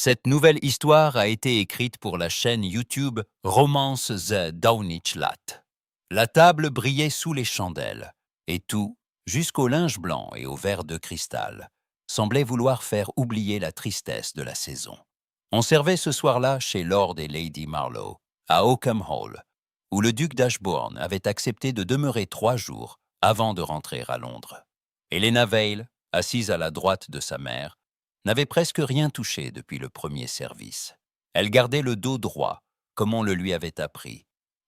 Cette nouvelle histoire a été écrite pour la chaîne YouTube Romance The Downich-Lat. La table brillait sous les chandelles, et tout, jusqu'au linge blanc et au verre de cristal, semblait vouloir faire oublier la tristesse de la saison. On servait ce soir-là chez Lord et Lady Marlowe, à Oakham Hall, où le duc d'Ashbourne avait accepté de demeurer 3 jours avant de rentrer à Londres. Helena Vale, assise à la droite de sa mère, n'avait presque rien touché depuis le premier service. Elle gardait le dos droit, comme on le lui avait appris,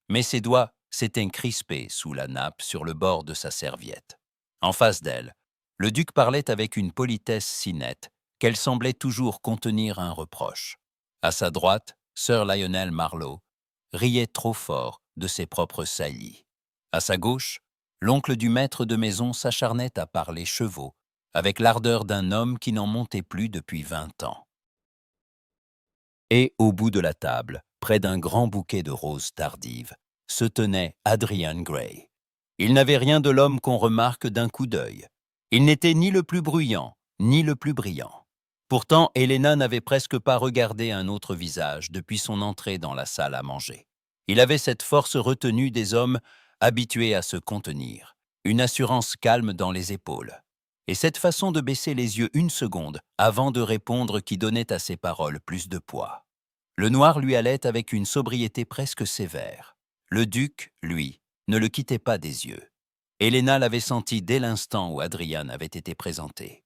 mais ses doigts s'étaient crispés sous la nappe sur le bord de sa serviette. En face d'elle, le duc parlait avec une politesse si nette qu'elle semblait toujours contenir un reproche. À sa droite, Sir Lionel Marlowe riait trop fort de ses propres saillies. À sa gauche, l'oncle du maître de maison s'acharnait à parler chevaux, avec l'ardeur d'un homme qui n'en montait plus depuis 20 ans. Et au bout de la table, près d'un grand bouquet de roses tardives, se tenait Adrian Gray. Il n'avait rien de l'homme qu'on remarque d'un coup d'œil. Il n'était ni le plus bruyant, ni le plus brillant. Pourtant, Helena n'avait presque pas regardé un autre visage depuis son entrée dans la salle à manger. Il avait cette force retenue des hommes habitués à se contenir, une assurance calme dans les épaules, et cette façon de baisser les yeux une seconde avant de répondre qui donnait à ses paroles plus de poids. Le noir lui allait avec une sobriété presque sévère. Le duc, lui, ne le quittait pas des yeux. Helena l'avait senti dès l'instant où Adrian avait été présenté.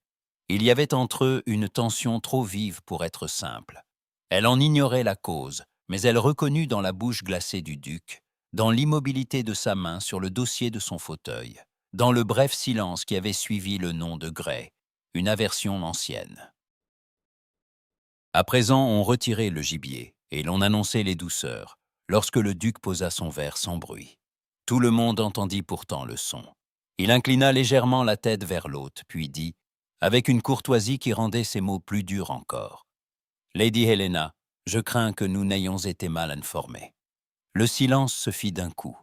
Il y avait entre eux une tension trop vive pour être simple. Elle en ignorait la cause, mais elle reconnut dans la bouche glacée du duc, dans l'immobilité de sa main sur le dossier de son fauteuil, dans le bref silence qui avait suivi le nom de Gray, une aversion ancienne. À présent, on retirait le gibier, et l'on annonçait les douceurs, lorsque le duc posa son verre sans bruit. Tout le monde entendit pourtant le son. Il inclina légèrement la tête vers l'hôte, puis dit, avec une courtoisie qui rendait ses mots plus durs encore, « Lady Helena, je crains que nous n'ayons été mal informés. » Le silence se fit d'un coup.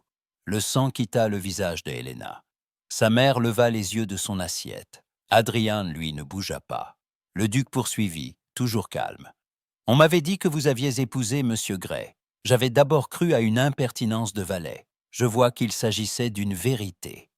Le sang quitta le visage de Helena. Sa mère leva les yeux de son assiette. Adrian, lui, ne bougea pas. Le duc poursuivit, toujours calme. « On m'avait dit que vous aviez épousé Monsieur Gray. J'avais d'abord cru à une impertinence de valet. Je vois qu'il s'agissait d'une vérité. »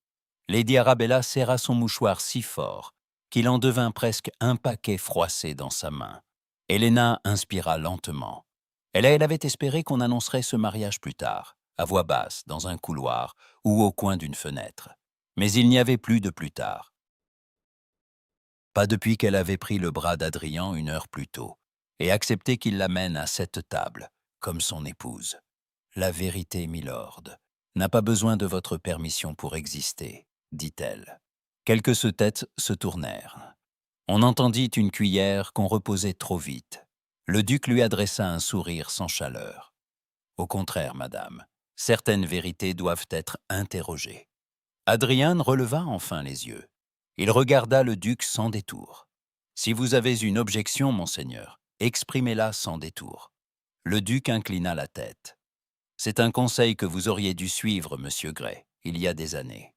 Lady Arabella serra son mouchoir si fort qu'il en devint presque un paquet froissé dans sa main. Helena inspira lentement. Elle avait espéré qu'on annoncerait ce mariage plus tard, à voix basse, dans un couloir ou au coin d'une fenêtre. Mais il n'y avait plus de plus tard. Pas depuis qu'elle avait pris le bras d'Adrian 1 heure plus tôt et accepté qu'il l'amène à cette table, comme son épouse. La vérité, milord, n'a pas besoin de votre permission pour exister, dit-elle. Quelques têtes se tournèrent. On entendit une cuillère qu'on reposait trop vite. Le duc lui adressa un sourire sans chaleur. Au contraire, madame, certaines vérités doivent être interrogées. Adrian releva enfin les yeux. Il regarda le duc sans détour. Si vous avez une objection, monseigneur, exprimez-la sans détour. Le duc inclina la tête. C'est un conseil que vous auriez dû suivre, monsieur Gray, il y a des années.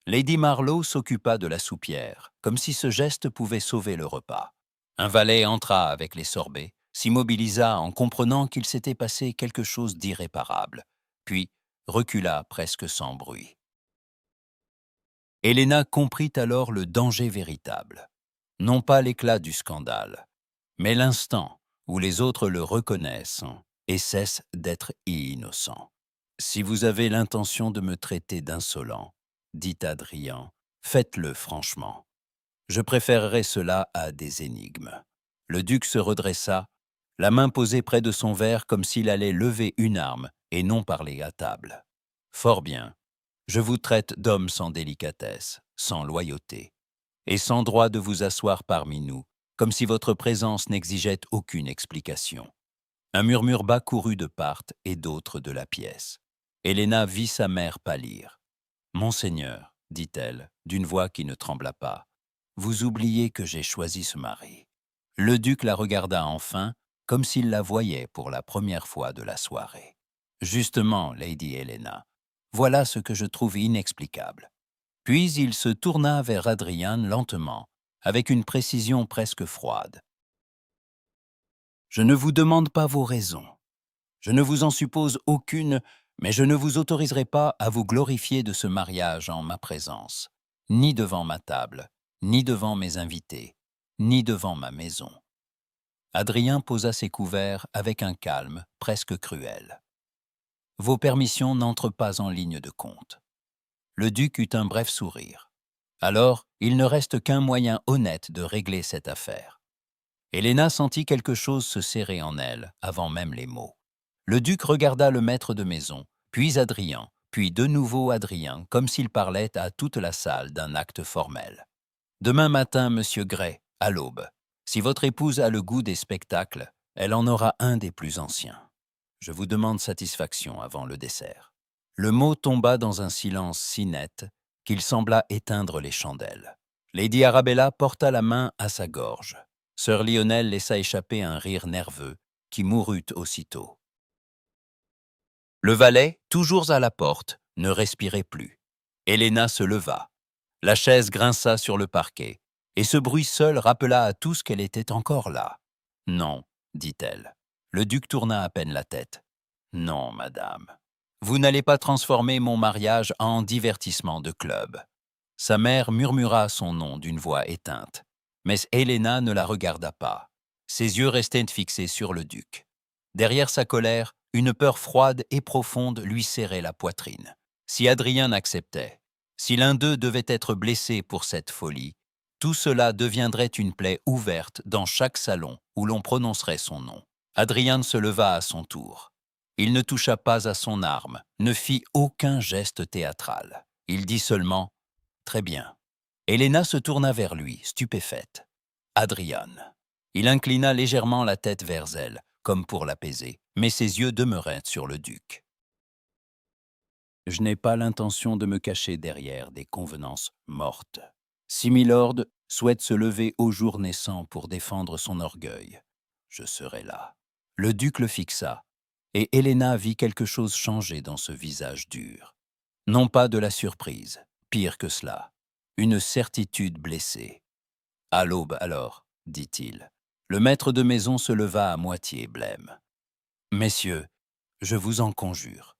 Lady Marlowe s'occupa de la soupière, comme si ce geste pouvait sauver le repas. Un valet entra avec les sorbets, s'immobilisa en comprenant qu'il s'était passé quelque chose d'irréparable, puis recula presque sans bruit. Helena comprit alors le danger véritable. Non pas l'éclat du scandale, mais l'instant où les autres le reconnaissent et cessent d'être innocents. « Si vous avez l'intention de me traiter d'insolent, dit Adrien, faites-le franchement. Je préférerais cela à des énigmes. » Le duc se redressa, la main posée près de son verre comme s'il allait lever une arme et non parler à table. « Fort bien. Je vous traite d'homme sans délicatesse, sans loyauté, et sans droit de vous asseoir parmi nous, comme si votre présence n'exigeait aucune explication. » Un murmure bas courut de part et d'autre de la pièce. Helena vit sa mère pâlir. « Monseigneur, dit-elle, d'une voix qui ne trembla pas, vous oubliez que j'ai choisi ce mari. » Le duc la regarda enfin, comme s'il la voyait pour la première fois de la soirée. « Justement, Lady Helena, voilà ce que je trouve inexplicable. » Puis il se tourna vers Adrian lentement, avec une précision presque froide. « Je ne vous demande pas vos raisons. Je ne vous en suppose aucune, mais je ne vous autoriserai pas à vous glorifier de ce mariage en ma présence, ni devant ma table, ni devant mes invités, ni devant ma maison. » Adrien posa ses couverts avec un calme presque cruel. « Vos permissions n'entrent pas en ligne de compte. » Le duc eut un bref sourire. Alors, il ne reste qu'un moyen honnête de régler cette affaire. Héléna sentit quelque chose se serrer en elle, avant même les mots. Le duc regarda le maître de maison, puis Adrien, puis de nouveau Adrien, comme s'il parlait à toute la salle d'un acte formel. « Demain matin, monsieur Gray, à l'aube. Si votre épouse a le goût des spectacles, elle en aura un des plus anciens. Je vous demande satisfaction avant le dessert. » Le mot tomba dans un silence si net qu'il sembla éteindre les chandelles. Lady Arabella porta la main à sa gorge. Sir Lionel laissa échapper un rire nerveux qui mourut aussitôt. Le valet, toujours à la porte, ne respirait plus. Héléna se leva. La chaise grinça sur le parquet, et ce bruit seul rappela à tous qu'elle était encore là. « Non, » dit-elle. Le duc tourna à peine la tête. « Non, madame. Vous n'allez pas transformer mon mariage en divertissement de club. » Sa mère murmura son nom d'une voix éteinte, mais Héléna ne la regarda pas. Ses yeux restaient fixés sur le duc. Derrière sa colère, une peur froide et profonde lui serrait la poitrine. Si Adrien acceptait, si l'un d'eux devait être blessé pour cette folie, tout cela deviendrait une plaie ouverte dans chaque salon où l'on prononcerait son nom. Adrien se leva à son tour. Il ne toucha pas à son arme, ne fit aucun geste théâtral. Il dit seulement « Très bien ». Héléna se tourna vers lui, stupéfaite. « Adrien ». Il inclina légèrement la tête vers elle, comme pour l'apaiser, mais ses yeux demeuraient sur le duc. « Je n'ai pas l'intention de me cacher derrière des convenances mortes. Si Milord souhaite se lever au jour naissant pour défendre son orgueil, je serai là. » Le duc le fixa, et Héléna vit quelque chose changer dans ce visage dur. Non pas de la surprise, pire que cela, une certitude blessée. « À l'aube alors, » dit-il. Le maître de maison se leva à moitié blême. « Messieurs, je vous en conjure. »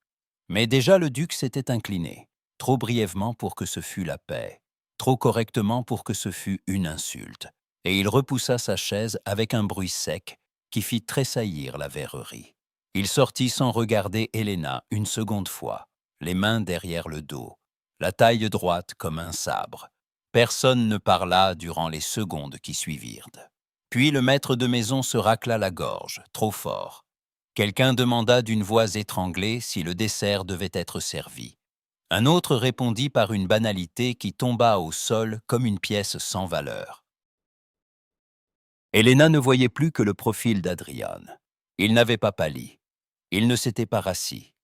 Mais déjà le duc s'était incliné, trop brièvement pour que ce fût la paix, trop correctement pour que ce fût une insulte, et il repoussa sa chaise avec un bruit sec qui fit tressaillir la verrerie. Il sortit sans regarder Héléna une seconde fois, les mains derrière le dos, la taille droite comme un sabre. Personne ne parla durant les secondes qui suivirent. Puis le maître de maison se racla la gorge, trop fort. Quelqu'un demanda d'une voix étranglée si le dessert devait être servi. Un autre répondit par une banalité qui tomba au sol comme une pièce sans valeur. Héléna ne voyait plus que le profil d'Adrien. Il n'avait pas pâli. Il ne s'était pas rassis.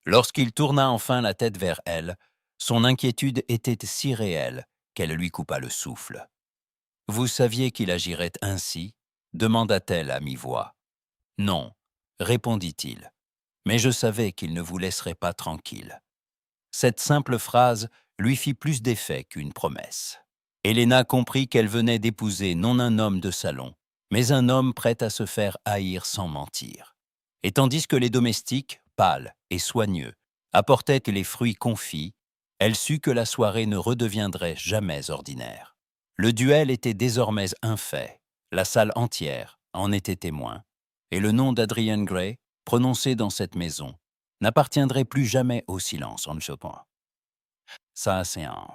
Lorsqu'il tourna enfin la tête vers elle, son inquiétude était si réelle qu'elle lui coupa le souffle. « Vous saviez qu'il agirait ainsi » demanda-t-elle à mi-voix. « Non » répondit-il, « mais je savais qu'il ne vous laisserait pas tranquille. » Cette simple phrase lui fit plus d'effet qu'une promesse. Héléna comprit qu'elle venait d'épouser non un homme de salon, mais un homme prêt à se faire haïr sans mentir. Et tandis que les domestiques, pâles et soigneux, apportaient les fruits confits, elle sut que la soirée ne redeviendrait jamais ordinaire. Le duel était désormais un fait, la salle entière en était témoin, et le nom d'Adrien Gray, prononcé dans cette maison, n'appartiendrait plus jamais au silence en chopin. Ça, c'est un...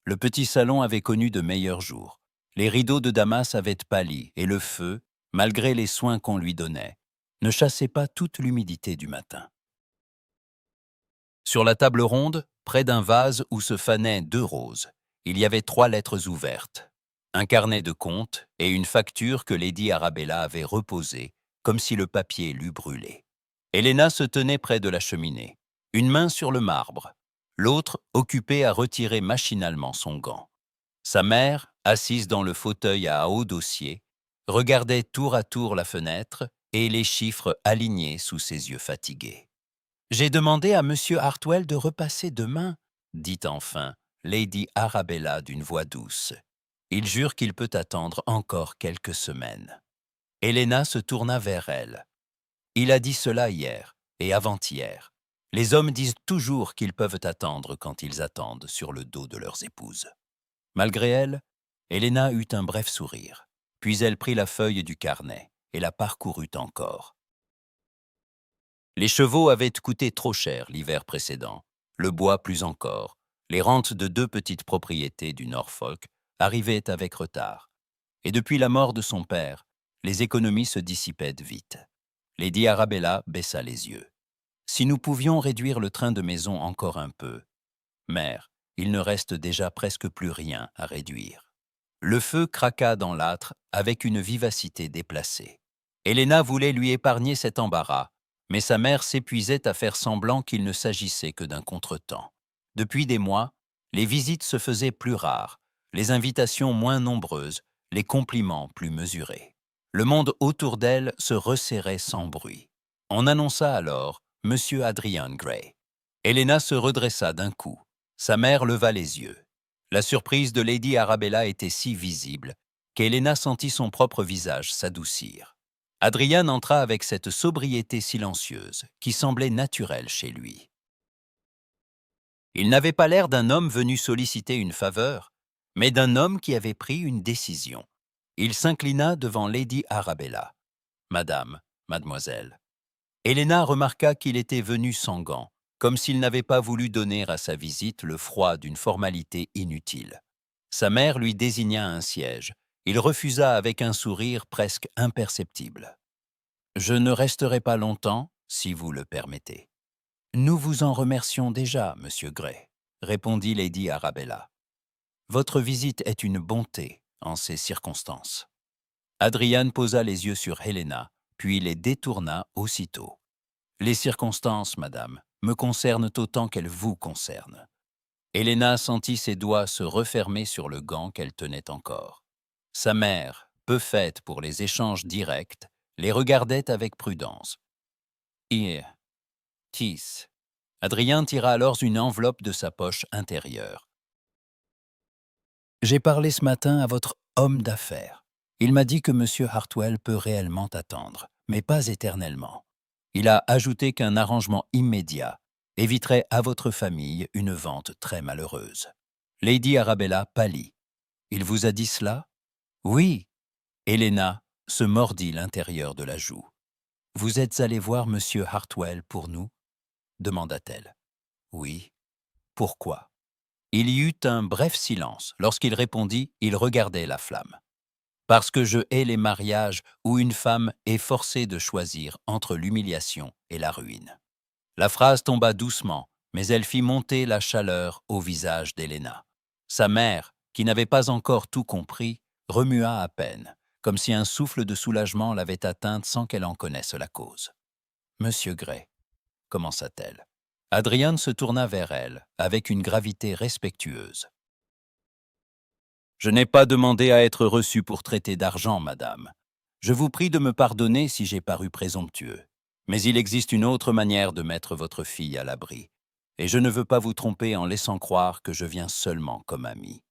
Le petit salon avait connu de meilleurs jours. Les rideaux de Damas avaient pâli, et le feu, malgré les soins qu'on lui donnait, ne chassait pas toute l'humidité du matin. Sur la table ronde, près d'un vase où se fanaient 2 roses, il y avait 3 lettres ouvertes, un carnet de comptes et une facture que Lady Arabella avait reposée, comme si le papier l'eût brûlé. Héléna se tenait près de la cheminée, une main sur le marbre, l'autre occupée à retirer machinalement son gant. Sa mère, assise dans le fauteuil à haut dossier, regardait tour à tour la fenêtre et les chiffres alignés sous ses yeux fatigués. « J'ai demandé à Monsieur Hartwell de repasser demain, » dit enfin Lady Arabella d'une voix douce. « Il jure qu'il peut attendre encore quelques semaines. » Helena se tourna vers elle. Il a dit cela hier et avant-hier. Les hommes disent toujours qu'ils peuvent attendre quand ils attendent sur le dos de leurs épouses. Malgré elle, Helena eut un bref sourire, puis elle prit la feuille du carnet et la parcourut encore. Les chevaux avaient coûté trop cher l'hiver précédent, le bois plus encore. Les rentes de 2 petites propriétés du Norfolk arrivaient avec retard. Et depuis la mort de son père, les économies se dissipaient vite. Lady Arabella baissa les yeux. Si nous pouvions réduire le train de maison encore un peu. Mère, il ne reste déjà presque plus rien à réduire. Le feu craqua dans l'âtre avec une vivacité déplacée. Helena voulait lui épargner cet embarras, mais sa mère s'épuisait à faire semblant qu'il ne s'agissait que d'un contretemps. Depuis des mois, les visites se faisaient plus rares, les invitations moins nombreuses, les compliments plus mesurés. Le monde autour d'elle se resserrait sans bruit. On annonça alors Monsieur Adrian Gray. Helena se redressa d'un coup. Sa mère leva les yeux. La surprise de Lady Arabella était si visible qu'Helena sentit son propre visage s'adoucir. Adrian entra avec cette sobriété silencieuse qui semblait naturelle chez lui. Il n'avait pas l'air d'un homme venu solliciter une faveur, mais d'un homme qui avait pris une décision. Il s'inclina devant Lady Arabella. « Madame, mademoiselle. » Helena remarqua qu'il était venu sans gants, comme s'il n'avait pas voulu donner à sa visite le froid d'une formalité inutile. Sa mère lui désigna un siège. Il refusa avec un sourire presque imperceptible. « Je ne resterai pas longtemps, si vous le permettez. »« Nous vous en remercions déjà, Monsieur Gray, » répondit Lady Arabella. « Votre visite est une bonté en ces circonstances. » Adrian posa les yeux sur Helena, puis les détourna aussitôt. « Les circonstances, madame, me concernent autant qu'elles vous concernent. » Helena sentit ses doigts se refermer sur le gant qu'elle tenait encore. Sa mère, peu faite pour les échanges directs, les regardait avec prudence. « Tis. » Adrien tira alors une enveloppe de sa poche intérieure. « J'ai parlé ce matin à votre homme d'affaires. Il m'a dit que M. Hartwell peut réellement attendre, mais pas éternellement. Il a ajouté qu'un arrangement immédiat éviterait à votre famille une vente très malheureuse. » Lady Arabella pâlit. « Il vous a dit cela? »« Oui. » Helena se mordit l'intérieur de la joue. « Vous êtes allé voir M. Hartwell pour nous ?» demanda-t-elle. « Oui. » « Pourquoi ?» Il y eut un bref silence. Lorsqu'il répondit, il regardait la flamme. « Parce que je hais les mariages où une femme est forcée de choisir entre l'humiliation et la ruine. » La phrase tomba doucement, mais elle fit monter la chaleur au visage d'Helena. Sa mère, qui n'avait pas encore tout compris, remua à peine, comme si un souffle de soulagement l'avait atteinte sans qu'elle en connaisse la cause. « Monsieur Gray, » commença-t-elle. Adrian se tourna vers elle, avec une gravité respectueuse. « Je n'ai pas demandé à être reçu pour traiter d'argent, madame. Je vous prie de me pardonner si j'ai paru présomptueux. Mais il existe une autre manière de mettre votre fille à l'abri, et je ne veux pas vous tromper en laissant croire que je viens seulement comme ami. »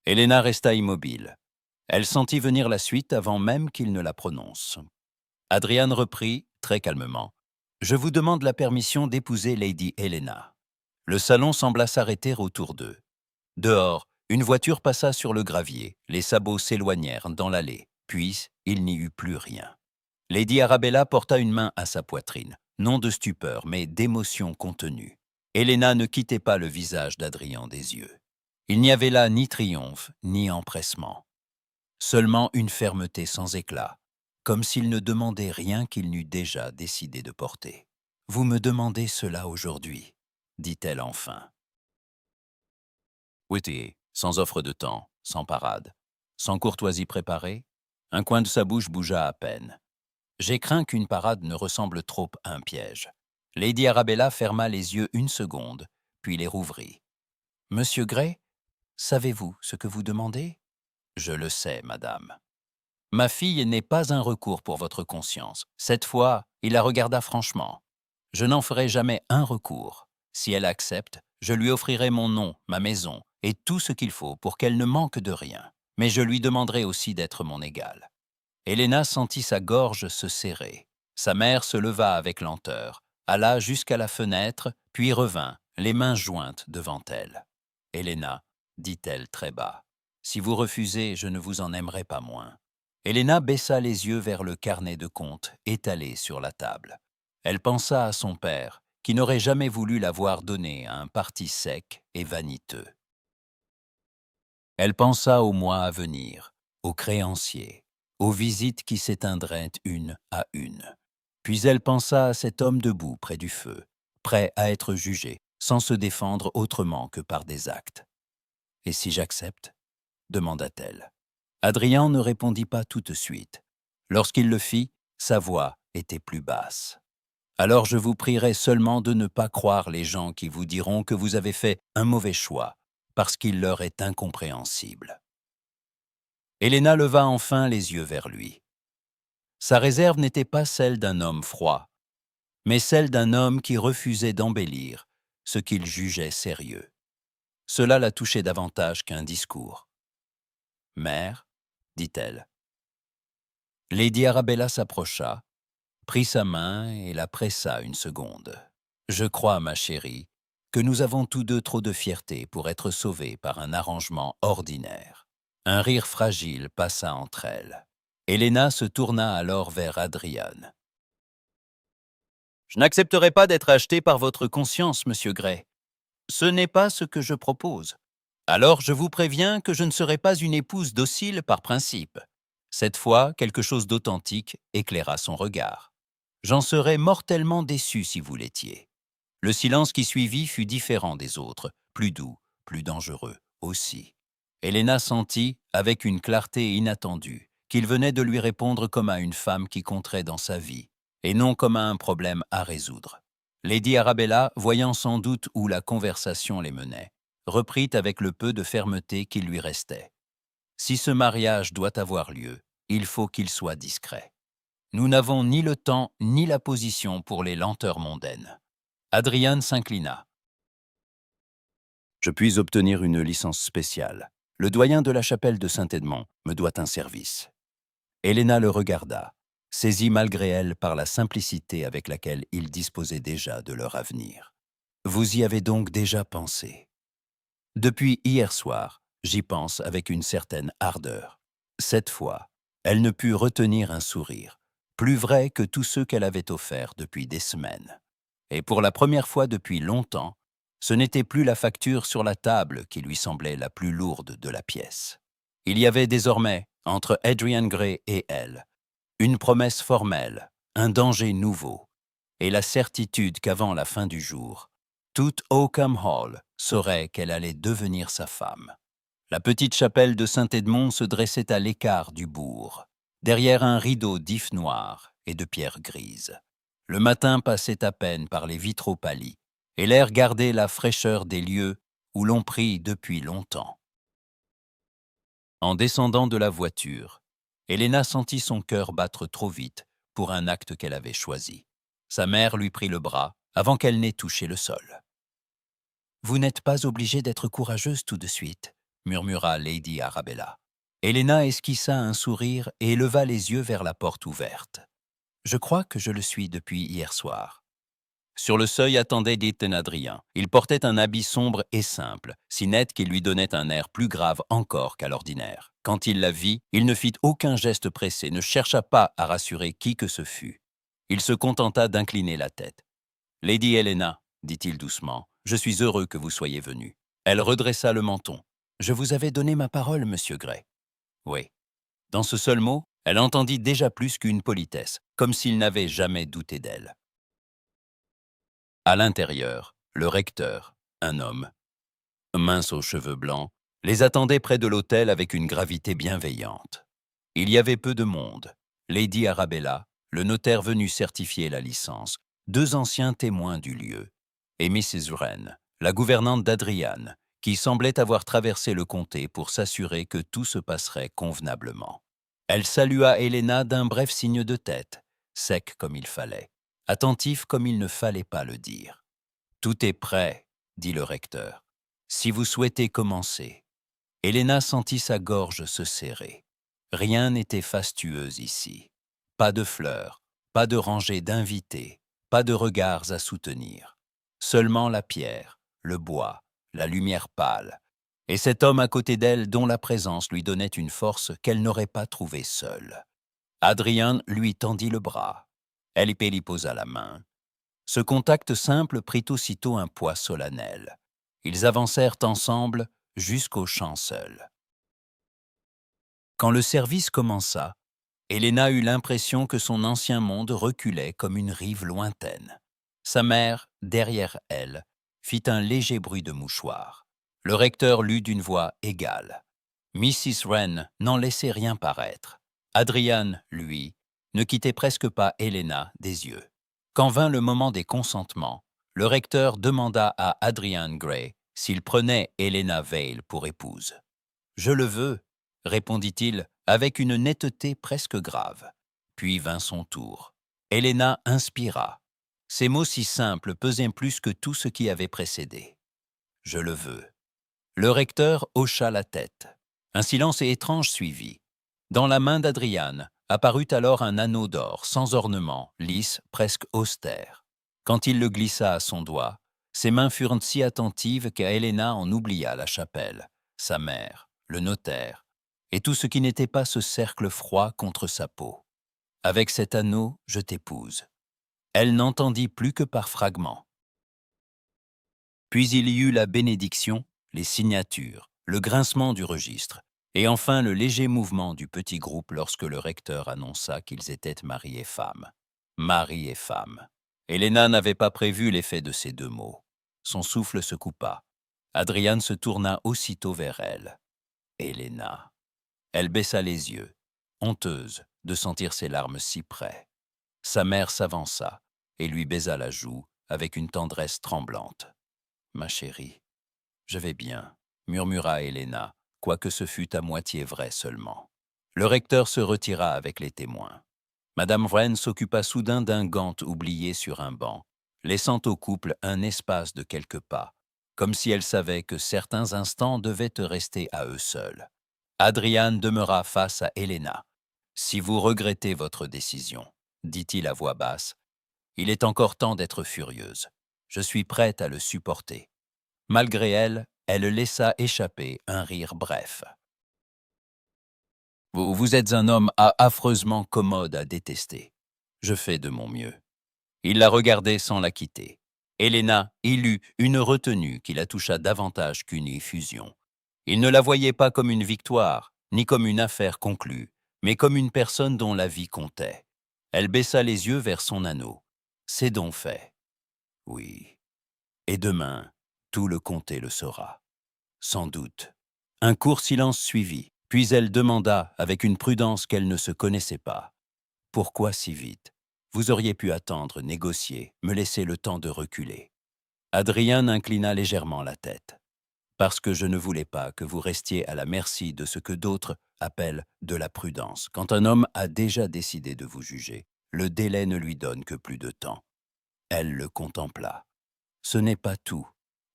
Helena resta immobile. Elle sentit venir la suite avant même qu'il ne la prononce. Adrian reprit, très calmement. « Je vous demande la permission d'épouser Lady Helena. » Le salon sembla s'arrêter autour d'eux. Dehors, une voiture passa sur le gravier, les sabots s'éloignèrent dans l'allée, puis il n'y eut plus rien. Lady Arabella porta une main à sa poitrine, non de stupeur, mais d'émotion contenue. Helena ne quittait pas le visage d'Adrian des yeux. Il n'y avait là ni triomphe, ni empressement. Seulement une fermeté sans éclat, comme s'il ne demandait rien qu'il n'eût déjà décidé de porter. « Vous me demandez cela aujourd'hui, » dit-elle enfin. Witty, sans offre de temps, sans parade, sans courtoisie préparée, un coin de sa bouche bougea à peine. J'ai craint qu'une parade ne ressemble trop à un piège. Lady Arabella ferma les yeux une seconde, puis les rouvrit. « Monsieur Gray, savez-vous ce que vous demandez ? » ?»« Je le sais, madame. » « Ma fille n'est pas un recours pour votre conscience. Cette fois, il la regarda franchement. « Je n'en ferai jamais un recours. Si elle accepte, je lui offrirai mon nom, ma maison et tout ce qu'il faut pour qu'elle ne manque de rien. Mais je lui demanderai aussi d'être mon égale. » Helena sentit sa gorge se serrer. Sa mère se leva avec lenteur, alla jusqu'à la fenêtre, puis revint, les mains jointes devant elle. « Helena, dit-elle très bas, si vous refusez, je ne vous en aimerai pas moins. » Helena baissa les yeux vers le carnet de compte étalé sur la table. Elle pensa à son père, qui n'aurait jamais voulu la voir donner à un parti sec et vaniteux. Elle pensa aux mois à venir, aux créanciers, aux visites qui s'éteindraient une à une. Puis elle pensa à cet homme debout près du feu, prêt à être jugé, sans se défendre autrement que par des actes. « Et si j'accepte » demanda-t-elle. Adrien ne répondit pas tout de suite. Lorsqu'il le fit, sa voix était plus basse. « Alors je vous prierai seulement de ne pas croire les gens qui vous diront que vous avez fait un mauvais choix, parce qu'il leur est incompréhensible. » Helena leva enfin les yeux vers lui. Sa réserve n'était pas celle d'un homme froid, mais celle d'un homme qui refusait d'embellir ce qu'il jugeait sérieux. Cela la touchait davantage qu'un discours. « Mère, dit-elle. » Lady Arabella s'approcha, prit sa main et la pressa une seconde. « Je crois, ma chérie, que nous avons tous deux trop de fierté pour être sauvés par un arrangement ordinaire. » Un rire fragile passa entre elles. Helena se tourna alors vers Adrian. « Je n'accepterai pas d'être acheté par votre conscience, monsieur Gray. Ce n'est pas ce que je propose. Alors je vous préviens que je ne serai pas une épouse docile par principe. » Cette fois, quelque chose d'authentique éclaira son regard. « J'en serais mortellement déçu si vous l'étiez. » Le silence qui suivit fut différent des autres, plus doux, plus dangereux aussi. Helena sentit, avec une clarté inattendue, qu'il venait de lui répondre comme à une femme qui compterait dans sa vie, et non comme à un problème à résoudre. Lady Arabella, voyant sans doute où la conversation les menait, reprit avec le peu de fermeté qui lui restait. « Si ce mariage doit avoir lieu, il faut qu'il soit discret. Nous n'avons ni le temps ni la position pour les lenteurs mondaines. » Adrian s'inclina. « Je puis obtenir une licence spéciale. Le doyen de la chapelle de Saint-Edmond me doit un service. » Helena le regarda, saisie malgré elle par la simplicité avec laquelle ils disposaient déjà de leur avenir. « Vous y avez donc déjà pensé. » »« Depuis hier soir, j'y pense avec une certaine ardeur. » Cette fois, elle ne put retenir un sourire, plus vrai que tous ceux qu'elle avait offerts depuis des semaines. Et pour la première fois depuis longtemps, ce n'était plus la facture sur la table qui lui semblait la plus lourde de la pièce. Il y avait désormais, entre Adrian Gray et elle, une promesse formelle, un danger nouveau, et la certitude qu'avant la fin du jour, toute Oakham Hall saurait qu'elle allait devenir sa femme. La petite chapelle de Saint-Edmond se dressait à l'écart du bourg, derrière un rideau d'ifs noirs et de pierres grises. Le matin passait à peine par les vitraux pâlis, et l'air gardait la fraîcheur des lieux où l'on prie depuis longtemps. En descendant de la voiture, Helena sentit son cœur battre trop vite pour un acte qu'elle avait choisi. Sa mère lui prit le bras avant qu'elle n'ait touché le sol. « Vous n'êtes pas obligée d'être courageuse tout de suite, » murmura Lady Arabella. Helena esquissa un sourire et leva les yeux vers la porte ouverte. « Je crois que je le suis depuis hier soir. » Sur le seuil attendait Ethan Adrien. Il portait un habit sombre et simple, si net qu'il lui donnait un air plus grave encore qu'à l'ordinaire. Quand il la vit, il ne fit aucun geste pressé, ne chercha pas à rassurer qui que ce fût. Il se contenta d'incliner la tête. « Lady Helena, dit-il doucement, je suis heureux que vous soyez venue. » Elle redressa le menton. « Je vous avais donné ma parole, monsieur Gray. » Oui. Dans ce seul mot, elle entendit déjà plus qu'une politesse, comme s'il n'avait jamais douté d'elle. À l'intérieur, le recteur, un homme, mince aux cheveux blancs, les attendait près de l'autel avec une gravité bienveillante. Il y avait peu de monde. Lady Arabella, le notaire venu certifier la licence, deux anciens témoins du lieu, et Mrs. Wren, la gouvernante d'Adrian, qui semblait avoir traversé le comté pour s'assurer que tout se passerait convenablement. Elle salua Helena d'un bref signe de tête, sec comme il fallait, attentif comme il ne fallait pas le dire. « Tout est prêt, » dit le recteur. « Si vous souhaitez commencer. » Helena sentit sa gorge se serrer. Rien n'était fastueux ici. Pas de fleurs, pas de rangées d'invités, pas de regards à soutenir. Seulement la pierre, le bois, la lumière pâle, et cet homme à côté d'elle dont la présence lui donnait une force qu'elle n'aurait pas trouvée seule. Adrian lui tendit le bras. Elipe lui posa la main. Ce contact simple prit aussitôt un poids solennel. Ils avancèrent ensemble jusqu'au champ seul. Quand le service commença, Helena eut l'impression que son ancien monde reculait comme une rive lointaine. Sa mère, derrière elle, fit un léger bruit de mouchoir. Le recteur lut d'une voix égale. Mrs. Wren n'en laissait rien paraître. Adrian, lui, ne quittait presque pas Helena des yeux. Quand vint le moment des consentements, le recteur demanda à Adrian Gray s'il prenait Helena Vale pour épouse. « Je le veux », répondit-il avec une netteté presque grave. Puis vint son tour. Helena inspira. Ces mots si simples pesaient plus que tout ce qui avait précédé. « Je le veux ». Le recteur hocha la tête. Un silence étrange suivit. Dans la main d'Adrian apparut alors un anneau d'or, sans ornement, lisse, presque austère. Quand il le glissa à son doigt, ses mains furent si attentives qu'Helena en oublia la chapelle, sa mère, le notaire, et tout ce qui n'était pas ce cercle froid contre sa peau. « Avec cet anneau, je t'épouse. » Elle n'entendit plus que par fragments. Puis il y eut la bénédiction, les signatures, le grincement du registre, et enfin le léger mouvement du petit groupe lorsque le recteur annonça qu'ils étaient mari et femme. Mari et femme. Helena n'avait pas prévu l'effet de ces deux mots. Son souffle se coupa. Adrian se tourna aussitôt vers elle. Helena. Elle baissa les yeux, honteuse de sentir ses larmes si près. Sa mère s'avança et lui baisa la joue avec une tendresse tremblante. « Ma chérie, je vais bien », murmura Helena, quoique ce fût à moitié vrai seulement. Le recteur se retira avec les témoins. Madame Wren s'occupa soudain d'un gant oublié sur un banc, laissant au couple un espace de quelques pas, comme si elle savait que certains instants devaient rester à eux seuls. Adrian demeura face à Helena. « Si vous regrettez votre décision, » dit-il à voix basse, « il est encore temps d'être furieuse. Je suis prête à le supporter. » Malgré elle, elle laissa échapper un rire bref. « Vous êtes un homme affreusement commode à détester. Je fais de mon mieux. » Il la regardait sans la quitter. Helena y eut une retenue qui la toucha davantage qu'une effusion. Il ne la voyait pas comme une victoire, ni comme une affaire conclue, mais comme une personne dont la vie comptait. Elle baissa les yeux vers son anneau. « C'est donc fait. » « Oui. Et demain, tout le comté le saura. » « Sans doute. » Un court silence suivit, puis elle demanda, avec une prudence qu'elle ne se connaissait pas. « Pourquoi si vite? Vous auriez pu attendre, négocier, me laisser le temps de reculer. » Adrien inclina légèrement la tête. « Parce que je ne voulais pas que vous restiez à la merci de ce que d'autres appellent de la prudence. Quand un homme a déjà décidé de vous juger, le délai ne lui donne que plus de temps. » Elle le contempla. « Ce n'est pas tout. »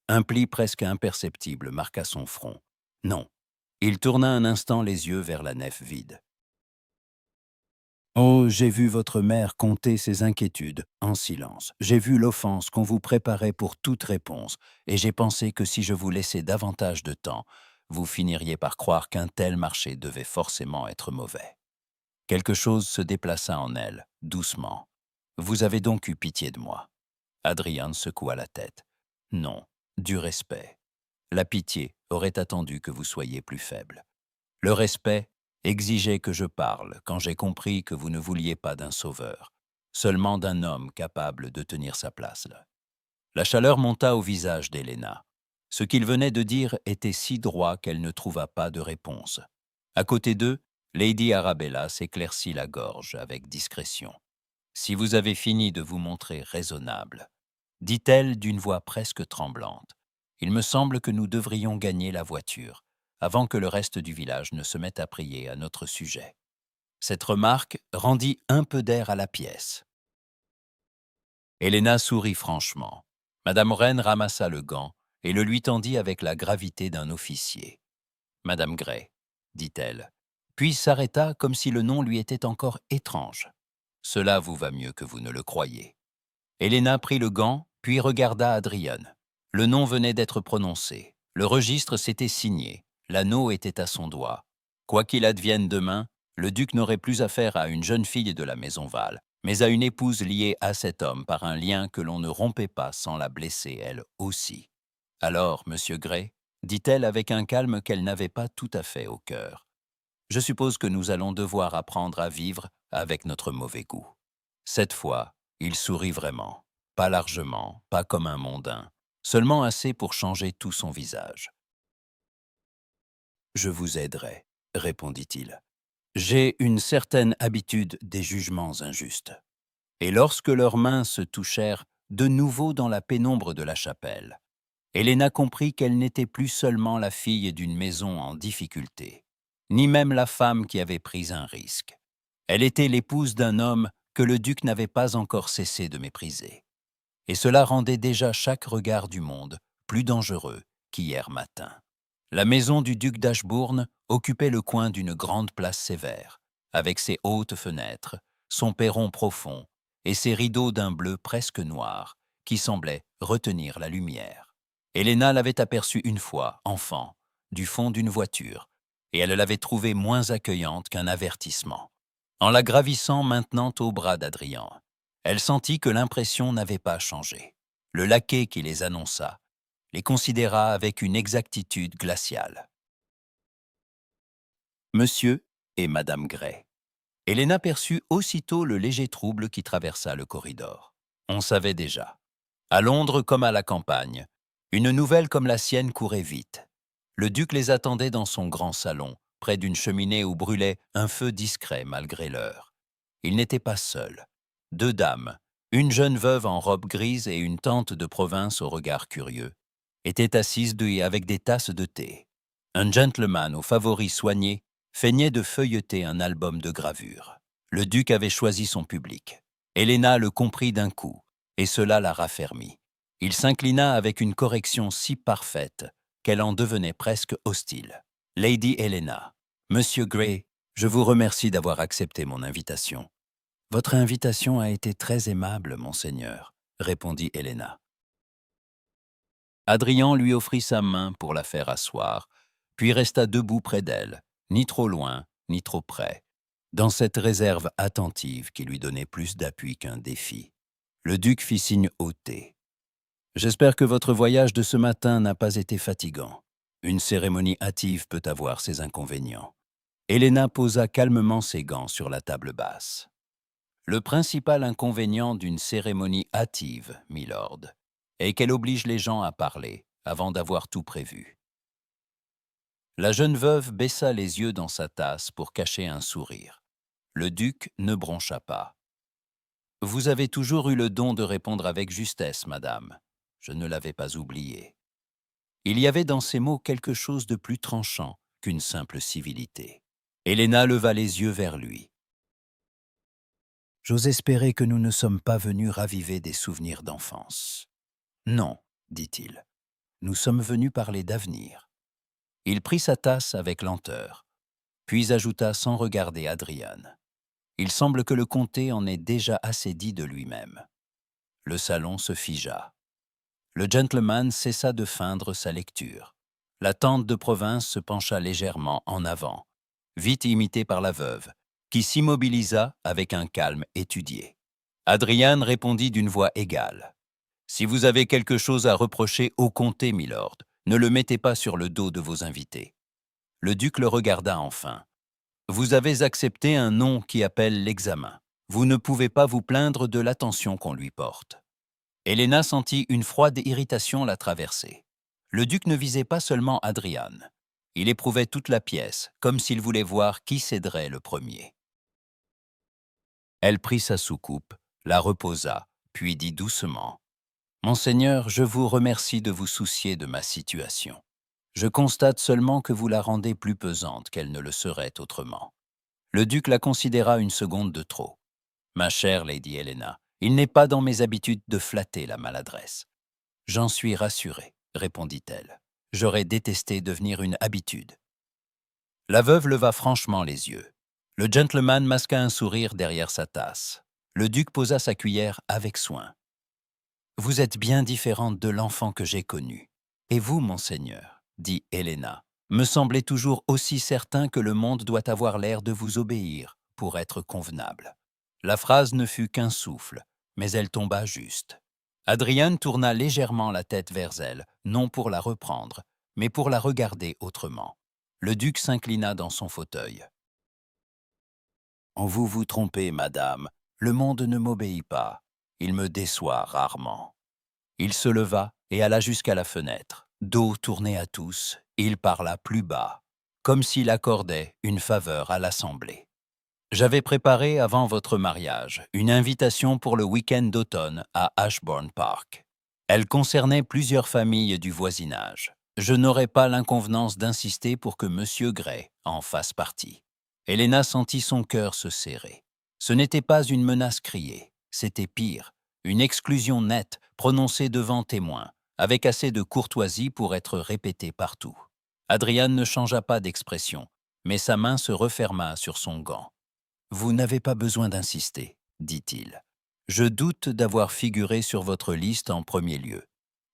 Un pli presque imperceptible marqua son front. « Non. » Il tourna un instant les yeux vers la nef vide. « Oh, j'ai vu votre mère compter ses inquiétudes en silence. J'ai vu l'offense qu'on vous préparait pour toute réponse, et j'ai pensé que si je vous laissais davantage de temps, vous finiriez par croire qu'un tel marché devait forcément être mauvais. » Quelque chose se déplaça en elle, doucement. « Vous avez donc eu pitié de moi. » Adrian secoua la tête. « Non, du respect. La pitié aurait attendu que vous soyez plus faible. Le respect exigeait que je parle quand j'ai compris que vous ne vouliez pas d'un sauveur, seulement d'un homme capable de tenir sa place. » La chaleur monta au visage d'Helena. Ce qu'il venait de dire était si droit qu'elle ne trouva pas de réponse. À côté d'eux, Lady Arabella s'éclaircit la gorge avec discrétion. « Si vous avez fini de vous montrer raisonnable, » dit-elle d'une voix presque tremblante, « il me semble que nous devrions gagner la voiture, avant que le reste du village ne se mette à prier à notre sujet. » Cette remarque rendit un peu d'air à la pièce. Helena sourit franchement. Madame Wren ramassa le gant et le lui tendit avec la gravité d'un officier. « Madame Gray, dit-elle, puis s'arrêta comme si le nom lui était encore étrange. « Cela vous va mieux que vous ne le croyez. » Helena prit le gant, puis regarda Adrian. Le nom venait d'être prononcé. Le registre s'était signé. L'anneau était à son doigt. Quoi qu'il advienne demain, le duc n'aurait plus affaire à une jeune fille de la maison Val, mais à une épouse liée à cet homme par un lien que l'on ne rompait pas sans la blesser elle aussi. « Alors, monsieur Gray, dit-elle avec un calme qu'elle n'avait pas tout à fait au cœur, je suppose que nous allons devoir apprendre à vivre avec notre mauvais goût. » Cette fois, il sourit vraiment, pas largement, pas comme un mondain, seulement assez pour changer tout son visage. « Je vous aiderai, » répondit-il. « J'ai une certaine habitude des jugements injustes. » Et lorsque leurs mains se touchèrent de nouveau dans la pénombre de la chapelle, Helena comprit qu'elle n'était plus seulement la fille d'une maison en difficulté, ni même la femme qui avait pris un risque. Elle était l'épouse d'un homme que le duc n'avait pas encore cessé de mépriser. Et cela rendait déjà chaque regard du monde plus dangereux qu'hier matin. La maison du duc d'Ashbourne occupait le coin d'une grande place sévère, avec ses hautes fenêtres, son perron profond et ses rideaux d'un bleu presque noir qui semblaient retenir la lumière. Helena l'avait aperçue une fois, enfant, du fond d'une voiture, et elle l'avait trouvée moins accueillante qu'un avertissement. En la gravissant maintenant au bras d'Adrien, elle sentit que l'impression n'avait pas changé. Le laquais qui les annonça les considéra avec une exactitude glaciale. Monsieur et Madame Gray. Helena perçut aussitôt le léger trouble qui traversa le corridor. On savait déjà. À Londres comme à la campagne, une nouvelle comme la sienne courait vite. Le duc les attendait dans son grand salon, près d'une cheminée où brûlait un feu discret malgré l'heure. Il n'était pas seul. Deux dames, une jeune veuve en robe grise et une tante de province au regard curieux, étaient assises avec des tasses de thé. Un gentleman aux favoris soignés feignait de feuilleter un album de gravure. Le duc avait choisi son public. Helena le comprit d'un coup, et cela la raffermit. Il s'inclina avec une correction si parfaite qu'elle en devenait presque hostile. « Lady Helena, Monsieur Gray, je vous remercie d'avoir accepté mon invitation. »« Votre invitation a été très aimable, monseigneur, » répondit Helena. Adrien lui offrit sa main pour la faire asseoir, puis resta debout près d'elle, ni trop loin, ni trop près, dans cette réserve attentive qui lui donnait plus d'appui qu'un défi. Le duc fit signe ôté. « J'espère que votre voyage de ce matin n'a pas été fatigant. Une cérémonie hâtive peut avoir ses inconvénients. » Helena posa calmement ses gants sur la table basse. « Le principal inconvénient d'une cérémonie hâtive, milord, est qu'elle oblige les gens à parler avant d'avoir tout prévu. » La jeune veuve baissa les yeux dans sa tasse pour cacher un sourire. Le duc ne broncha pas. « Vous avez toujours eu le don de répondre avec justesse, madame. Je ne l'avais pas oublié. » Il y avait dans ces mots quelque chose de plus tranchant qu'une simple civilité. Helena leva les yeux vers lui. « J'ose espérer que nous ne sommes pas venus raviver des souvenirs d'enfance. »« Non, dit-il. Nous sommes venus parler d'avenir. » Il prit sa tasse avec lenteur, puis ajouta sans regarder Adrian. « Il semble que le comté en ait déjà assez dit de lui-même. » Le salon se figea. Le gentleman cessa de feindre sa lecture. La tante de province se pencha légèrement en avant, vite imitée par la veuve, qui s'immobilisa avec un calme étudié. Adrian répondit d'une voix égale. « Si vous avez quelque chose à reprocher au comté, milord, ne le mettez pas sur le dos de vos invités. » Le duc le regarda enfin. « Vous avez accepté un nom qui appelle l'examen. Vous ne pouvez pas vous plaindre de l'attention qu'on lui porte. » Helena sentit une froide irritation la traverser. Le duc ne visait pas seulement Adrian. Il éprouvait toute la pièce, comme s'il voulait voir qui céderait le premier. Elle prit sa soucoupe, la reposa, puis dit doucement « Monseigneur, je vous remercie de vous soucier de ma situation. Je constate seulement que vous la rendez plus pesante qu'elle ne le serait autrement. » Le duc la considéra une seconde de trop. « Ma chère Lady Helena, il n'est pas dans mes habitudes de flatter la maladresse. »« J'en suis rassurée, répondit-elle. J'aurais détesté devenir une habitude. » La veuve leva franchement les yeux. Le gentleman masqua un sourire derrière sa tasse. Le duc posa sa cuillère avec soin. « Vous êtes bien différente de l'enfant que j'ai connu. Et vous, monseigneur, dit Helena, me semblez toujours aussi certain que le monde doit avoir l'air de vous obéir pour être convenable. » La phrase ne fut qu'un souffle, mais elle tomba juste. Adrian tourna légèrement la tête vers elle, non pour la reprendre, mais pour la regarder autrement. Le duc s'inclina dans son fauteuil. « Vous vous trompez, madame. Le monde ne m'obéit pas. Il me déçoit rarement. » Il se leva et alla jusqu'à la fenêtre. Dos tourné à tous, il parla plus bas, comme s'il accordait une faveur à l'Assemblée. « J'avais préparé, avant votre mariage, une invitation pour le week-end d'automne à Ashbourne Park. Elle concernait plusieurs familles du voisinage. Je n'aurais pas l'inconvenance d'insister pour que M. Gray en fasse partie. » Helena sentit son cœur se serrer. Ce n'était pas une menace criée, c'était pire, une exclusion nette prononcée devant témoins, avec assez de courtoisie pour être répétée partout. Adrian ne changea pas d'expression, mais sa main se referma sur son gant. « Vous n'avez pas besoin d'insister, dit-il. Je doute d'avoir figuré sur votre liste en premier lieu. »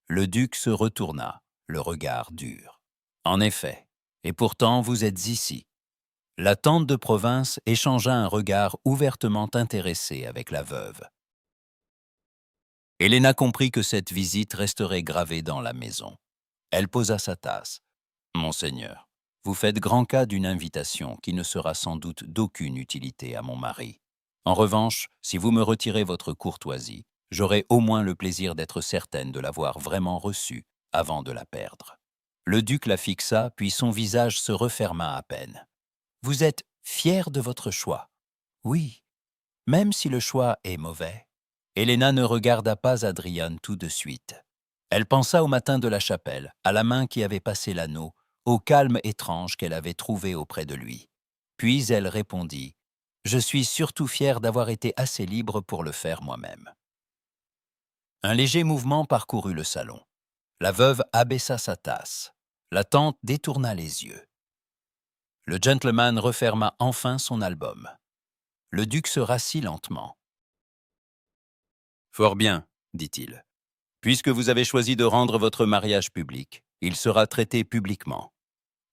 Le duc se retourna, le regard dur. « En effet, et pourtant vous êtes ici. » La tante de province échangea un regard ouvertement intéressé avec la veuve. Helena comprit que cette visite resterait gravée dans la maison. Elle posa sa tasse. « Monseigneur, vous faites grand cas d'une invitation qui ne sera sans doute d'aucune utilité à mon mari. En revanche, si vous me retirez votre courtoisie, j'aurai au moins le plaisir d'être certaine de l'avoir vraiment reçue avant de la perdre. » Le duc la fixa, puis son visage se referma à peine. « Vous êtes fier de votre choix. » »« Oui, même si le choix est mauvais. » Helena ne regarda pas Adrian tout de suite. Elle pensa au matin de la chapelle, à la main qui avait passé l'anneau, au calme étrange qu'elle avait trouvé auprès de lui. Puis elle répondit « Je suis surtout fière d'avoir été assez libre pour le faire moi-même. » Un léger mouvement parcourut le salon. La veuve abaissa sa tasse. La tante détourna les yeux. Le gentleman referma enfin son album. Le duc se rassit lentement. « Fort bien, dit-il. Puisque vous avez choisi de rendre votre mariage public, il sera traité publiquement. »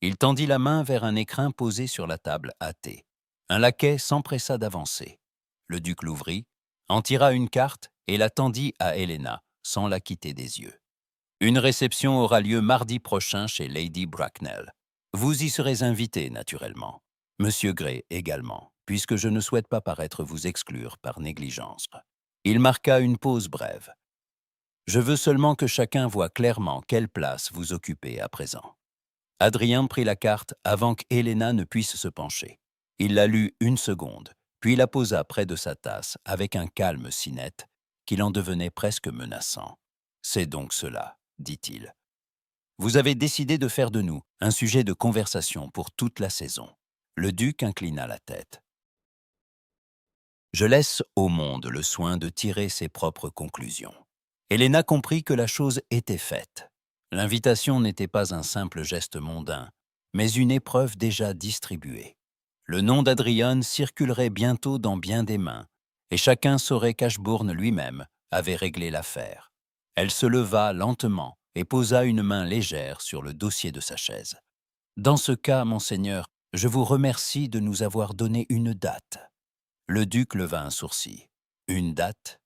Il tendit la main vers un écrin posé sur la table à thé. Un laquais s'empressa d'avancer. Le duc l'ouvrit, en tira une carte et la tendit à Helena, sans la quitter des yeux. « Une réception aura lieu mardi prochain chez Lady Bracknell. Vous y serez invité, naturellement. Monsieur Gray également, puisque je ne souhaite pas paraître vous exclure par négligence. » Il marqua une pause brève. « Je veux seulement que chacun voie clairement quelle place vous occupez à présent. » Adrien prit la carte avant qu'Helena ne puisse se pencher. Il la lut une seconde, puis la posa près de sa tasse avec un calme si net qu'il en devenait presque menaçant. « C'est donc cela, dit-il. Vous avez décidé de faire de nous un sujet de conversation pour toute la saison. » Le duc inclina la tête. « Je laisse au monde le soin de tirer ses propres conclusions. » Helena comprit que la chose était faite. L'invitation n'était pas un simple geste mondain, mais une épreuve déjà distribuée. Le nom d'Adrian circulerait bientôt dans bien des mains, et chacun saurait qu'Ashbourne lui-même avait réglé l'affaire. Elle se leva lentement et posa une main légère sur le dossier de sa chaise. « Dans ce cas, monseigneur, je vous remercie de nous avoir donné une date. » Le duc leva un sourcil. « Une date ? » ?»«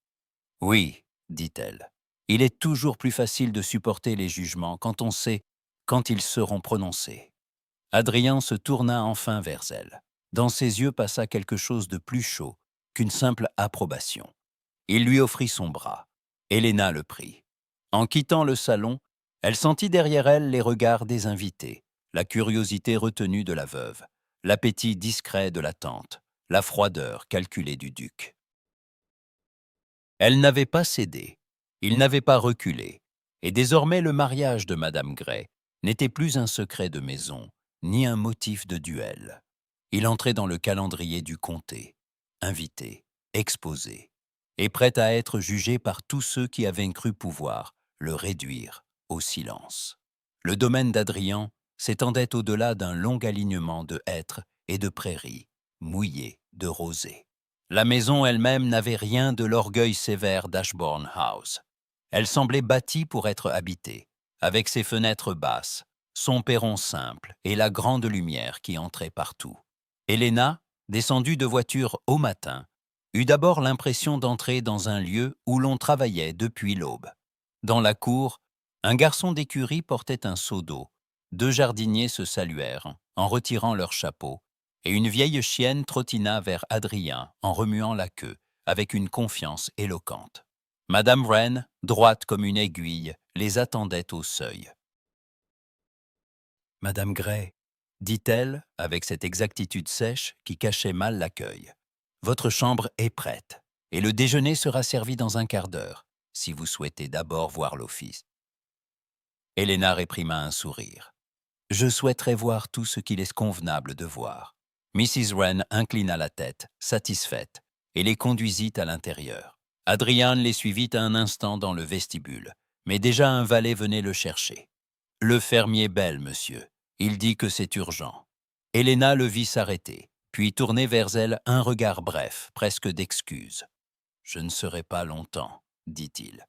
Oui, dit-elle. Il est toujours plus facile de supporter les jugements quand on sait quand ils seront prononcés. » Adrien se tourna enfin vers elle. Dans ses yeux passa quelque chose de plus chaud qu'une simple approbation. Il lui offrit son bras. Helena le prit. En quittant le salon, elle sentit derrière elle les regards des invités, la curiosité retenue de la veuve, l'appétit discret de la tante, la froideur calculée du duc. Elle n'avait pas cédé. Il n'avait pas reculé, et désormais le mariage de Madame Gray n'était plus un secret de maison, ni un motif de duel. Il entrait dans le calendrier du comté, invité, exposé, et prêt à être jugé par tous ceux qui avaient cru pouvoir le réduire au silence. Le domaine d'Adrien s'étendait au-delà d'un long alignement de hêtres et de prairies, mouillées de rosée. La maison elle-même n'avait rien de l'orgueil sévère d'Ashbourne House. Elle semblait bâtie pour être habitée, avec ses fenêtres basses, son perron simple et la grande lumière qui entrait partout. Helena, descendue de voiture au matin, eut d'abord l'impression d'entrer dans un lieu où l'on travaillait depuis l'aube. Dans la cour, un garçon d'écurie portait un seau d'eau. Deux jardiniers se saluèrent en retirant leurs chapeaux, et une vieille chienne trottina vers Adrien en remuant la queue, avec une confiance éloquente. Madame Wren, droite comme une aiguille, les attendait au seuil. « Madame Gray, dit-elle avec cette exactitude sèche qui cachait mal l'accueil, votre chambre est prête, et le déjeuner sera servi dans un quart d'heure, si vous souhaitez d'abord voir l'office. » Helena réprima un sourire. « Je souhaiterais voir tout ce qu'il est convenable de voir. » Mrs. Wren inclina la tête, satisfaite, et les conduisit à l'intérieur. Adrian les suivit un instant dans le vestibule, mais déjà un valet venait le chercher. « Le fermier Bell, monsieur. Il dit que c'est urgent. » Helena le vit s'arrêter, puis tourner vers elle un regard bref, presque d'excuse. « Je ne serai pas longtemps, dit-il. »«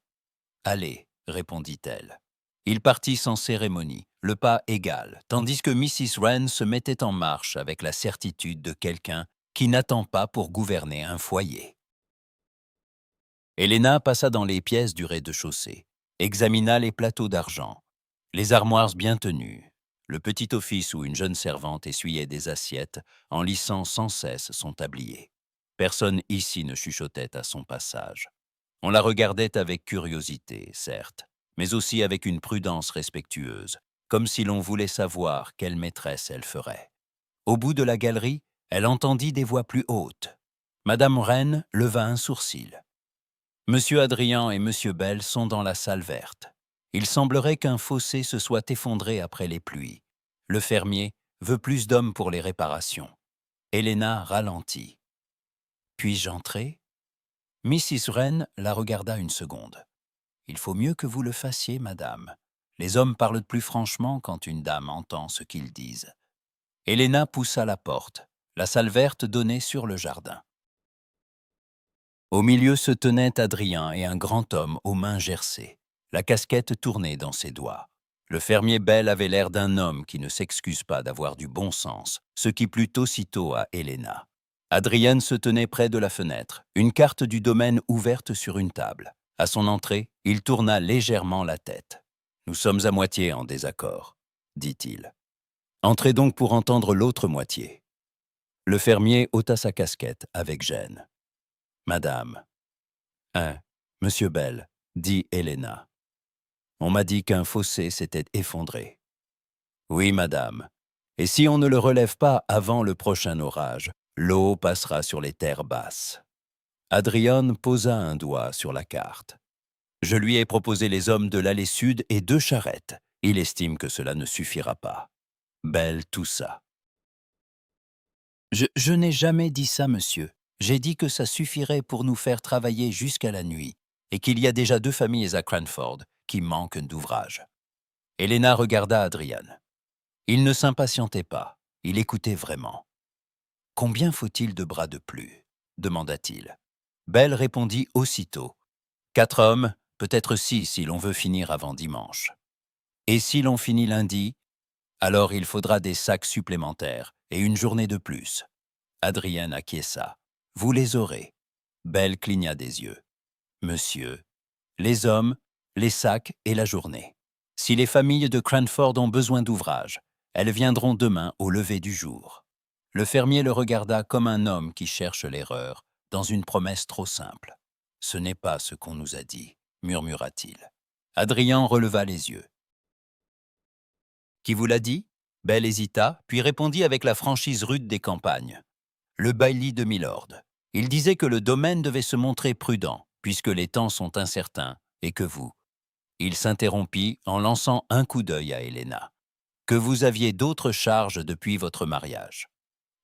Allez, répondit-elle. » Il partit sans cérémonie, le pas égal, tandis que Mrs. Wren se mettait en marche avec la certitude de quelqu'un qui n'attend pas pour gouverner un foyer. Helena passa dans les pièces du rez-de-chaussée, examina les plateaux d'argent, les armoires bien tenues, le petit office où une jeune servante essuyait des assiettes en lissant sans cesse son tablier. Personne ici ne chuchotait à son passage. On la regardait avec curiosité, certes, mais aussi avec une prudence respectueuse, comme si l'on voulait savoir quelle maîtresse elle ferait. Au bout de la galerie, elle entendit des voix plus hautes. Madame Wren leva un sourcil. « Monsieur Adrien et Monsieur Bell sont dans la salle verte. Il semblerait qu'un fossé se soit effondré après les pluies. Le fermier veut plus d'hommes pour les réparations. » Helena ralentit. « Puis-je entrer ?» Mrs. Wren la regarda une seconde. « Il faut mieux que vous le fassiez, madame. Les hommes parlent plus franchement quand une dame entend ce qu'ils disent. » Helena poussa la porte. La salle verte donnait sur le jardin. Au milieu se tenaient Adrien et un grand homme aux mains gercées, la casquette tournée dans ses doigts. Le fermier Bell avait l'air d'un homme qui ne s'excuse pas d'avoir du bon sens, ce qui plut aussitôt à Helena. Adrien se tenait près de la fenêtre, une carte du domaine ouverte sur une table. À son entrée, il tourna légèrement la tête. « Nous sommes à moitié en désaccord, » dit-il. « Entrez donc pour entendre l'autre moitié. » Le fermier ôta sa casquette avec gêne. « Madame. »« Monsieur Bell, » dit Helena. « On m'a dit qu'un fossé s'était effondré. »« Oui, madame. Et si on ne le relève pas avant le prochain orage, l'eau passera sur les terres basses. » Adrien posa un doigt sur la carte. « Je lui ai proposé les hommes de l'allée sud et 2 charrettes. Il estime que cela ne suffira pas. » Bell toussa. « Je n'ai jamais dit ça, monsieur. J'ai dit que ça suffirait pour nous faire travailler jusqu'à la nuit, et qu'il y a déjà 2 familles à Cranford qui manquent d'ouvrage. » Helena regarda Adrien. Il ne s'impatientait pas, il écoutait vraiment. « Combien faut-il de bras de plus ?» demanda-t-il. Bell répondit aussitôt. « 4 hommes, peut-être 6 si l'on veut finir avant dimanche. Et si l'on finit lundi, alors il faudra des sacs supplémentaires et une journée de plus. » Adrien acquiesça. « Vous les aurez. » Bell cligna des yeux. « Monsieur, les hommes, les sacs et la journée. Si les familles de Cranford ont besoin d'ouvrage, elles viendront demain au lever du jour. » Le fermier le regarda comme un homme qui cherche l'erreur dans une promesse trop simple. « Ce n'est pas ce qu'on nous a dit, » murmura-t-il. Adrien releva les yeux. « Qui vous l'a dit ?» Bell hésita, puis répondit avec la franchise rude des campagnes. « Le bailli de Milord. Il disait que le domaine devait se montrer prudent, puisque les temps sont incertains, et que vous... » Il s'interrompit en lançant un coup d'œil à Helena. « Que vous aviez d'autres charges depuis votre mariage. »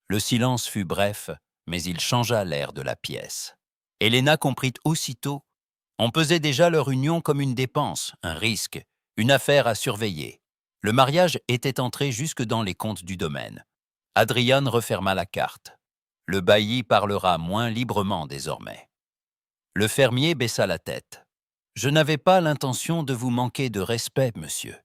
Le silence fut bref, mais il changea l'air de la pièce. Helena comprit aussitôt. On pesait déjà leur union comme une dépense, un risque, une affaire à surveiller. Le mariage était entré jusque dans les comptes du domaine. Adrian referma la carte. Le bailli parlera moins librement désormais. Le fermier baissa la tête. « Je n'avais pas l'intention de vous manquer de respect, monsieur.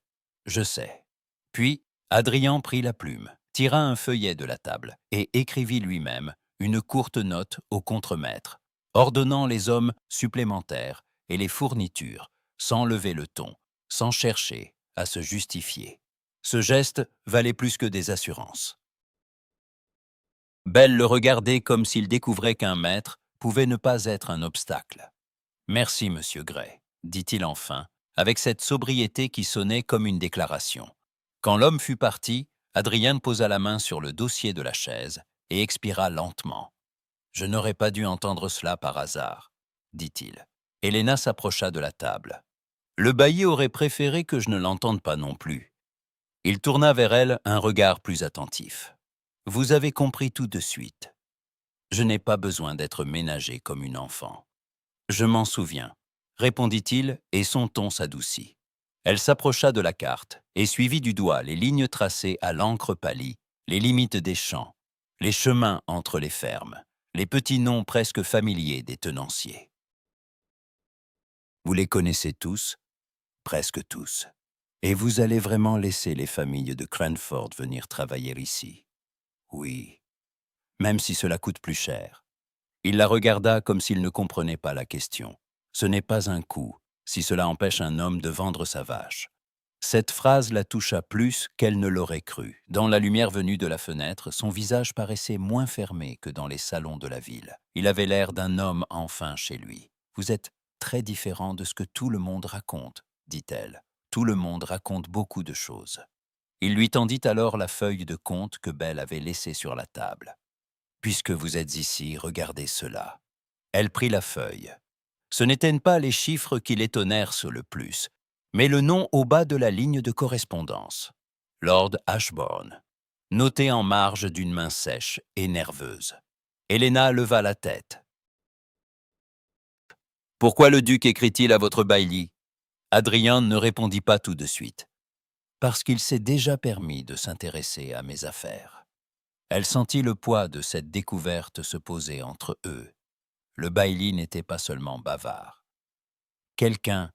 Je sais. » Puis, Adrian prit la plume, tira un feuillet de la table et écrivit lui-même une courte note au contremaître, ordonnant les hommes supplémentaires et les fournitures, sans lever le ton, sans chercher à se justifier. Ce geste valait plus que des assurances. Bell le regardait comme s'il découvrait qu'un maître pouvait ne pas être un obstacle. « Merci, monsieur Gray, » dit-il enfin, avec cette sobriété qui sonnait comme une déclaration. Quand l'homme fut parti, Adrien posa la main sur le dossier de la chaise et expira lentement. « Je n'aurais pas dû entendre cela par hasard, » dit-il. Helena s'approcha de la table. Le bailli aurait préféré que je ne l'entende pas non plus. Il tourna vers elle un regard plus attentif. « Vous avez compris tout de suite. Je n'ai pas besoin d'être ménagé comme une enfant. » « Je m'en souviens, » répondit-il, et son ton s'adoucit. Elle s'approcha de la carte et suivit du doigt les lignes tracées à l'encre pâlie, les limites des champs, les chemins entre les fermes, les petits noms presque familiers des tenanciers. Vous les connaissez tous, presque tous, et vous allez vraiment laisser les familles de Cranford venir travailler ici. Oui, même si cela coûte plus cher. Il la regarda comme s'il ne comprenait pas la question. Ce n'est pas un coup, si cela empêche un homme de vendre sa vache. Cette phrase la toucha plus qu'elle ne l'aurait cru. Dans la lumière venue de la fenêtre, son visage paraissait moins fermé que dans les salons de la ville. Il avait l'air d'un homme enfin chez lui. « Vous êtes très différent de ce que tout le monde raconte, » dit-elle. « Tout le monde raconte beaucoup de choses. » Il lui tendit alors la feuille de compte que Belle avait laissée sur la table. « Puisque vous êtes ici, regardez cela. » Elle prit la feuille. Ce n'étaient pas les chiffres qui l'étonnèrent le plus, mais le nom au bas de la ligne de correspondance. Lord Ashbourne, noté en marge d'une main sèche et nerveuse. Helena leva la tête. « Pourquoi le duc écrit-il à votre bailli ?» Adrien ne répondit pas tout de suite. « Parce qu'il s'est déjà permis de s'intéresser à mes affaires. » Elle sentit le poids de cette découverte se poser entre eux. Le bailli n'était pas seulement bavard. Quelqu'un,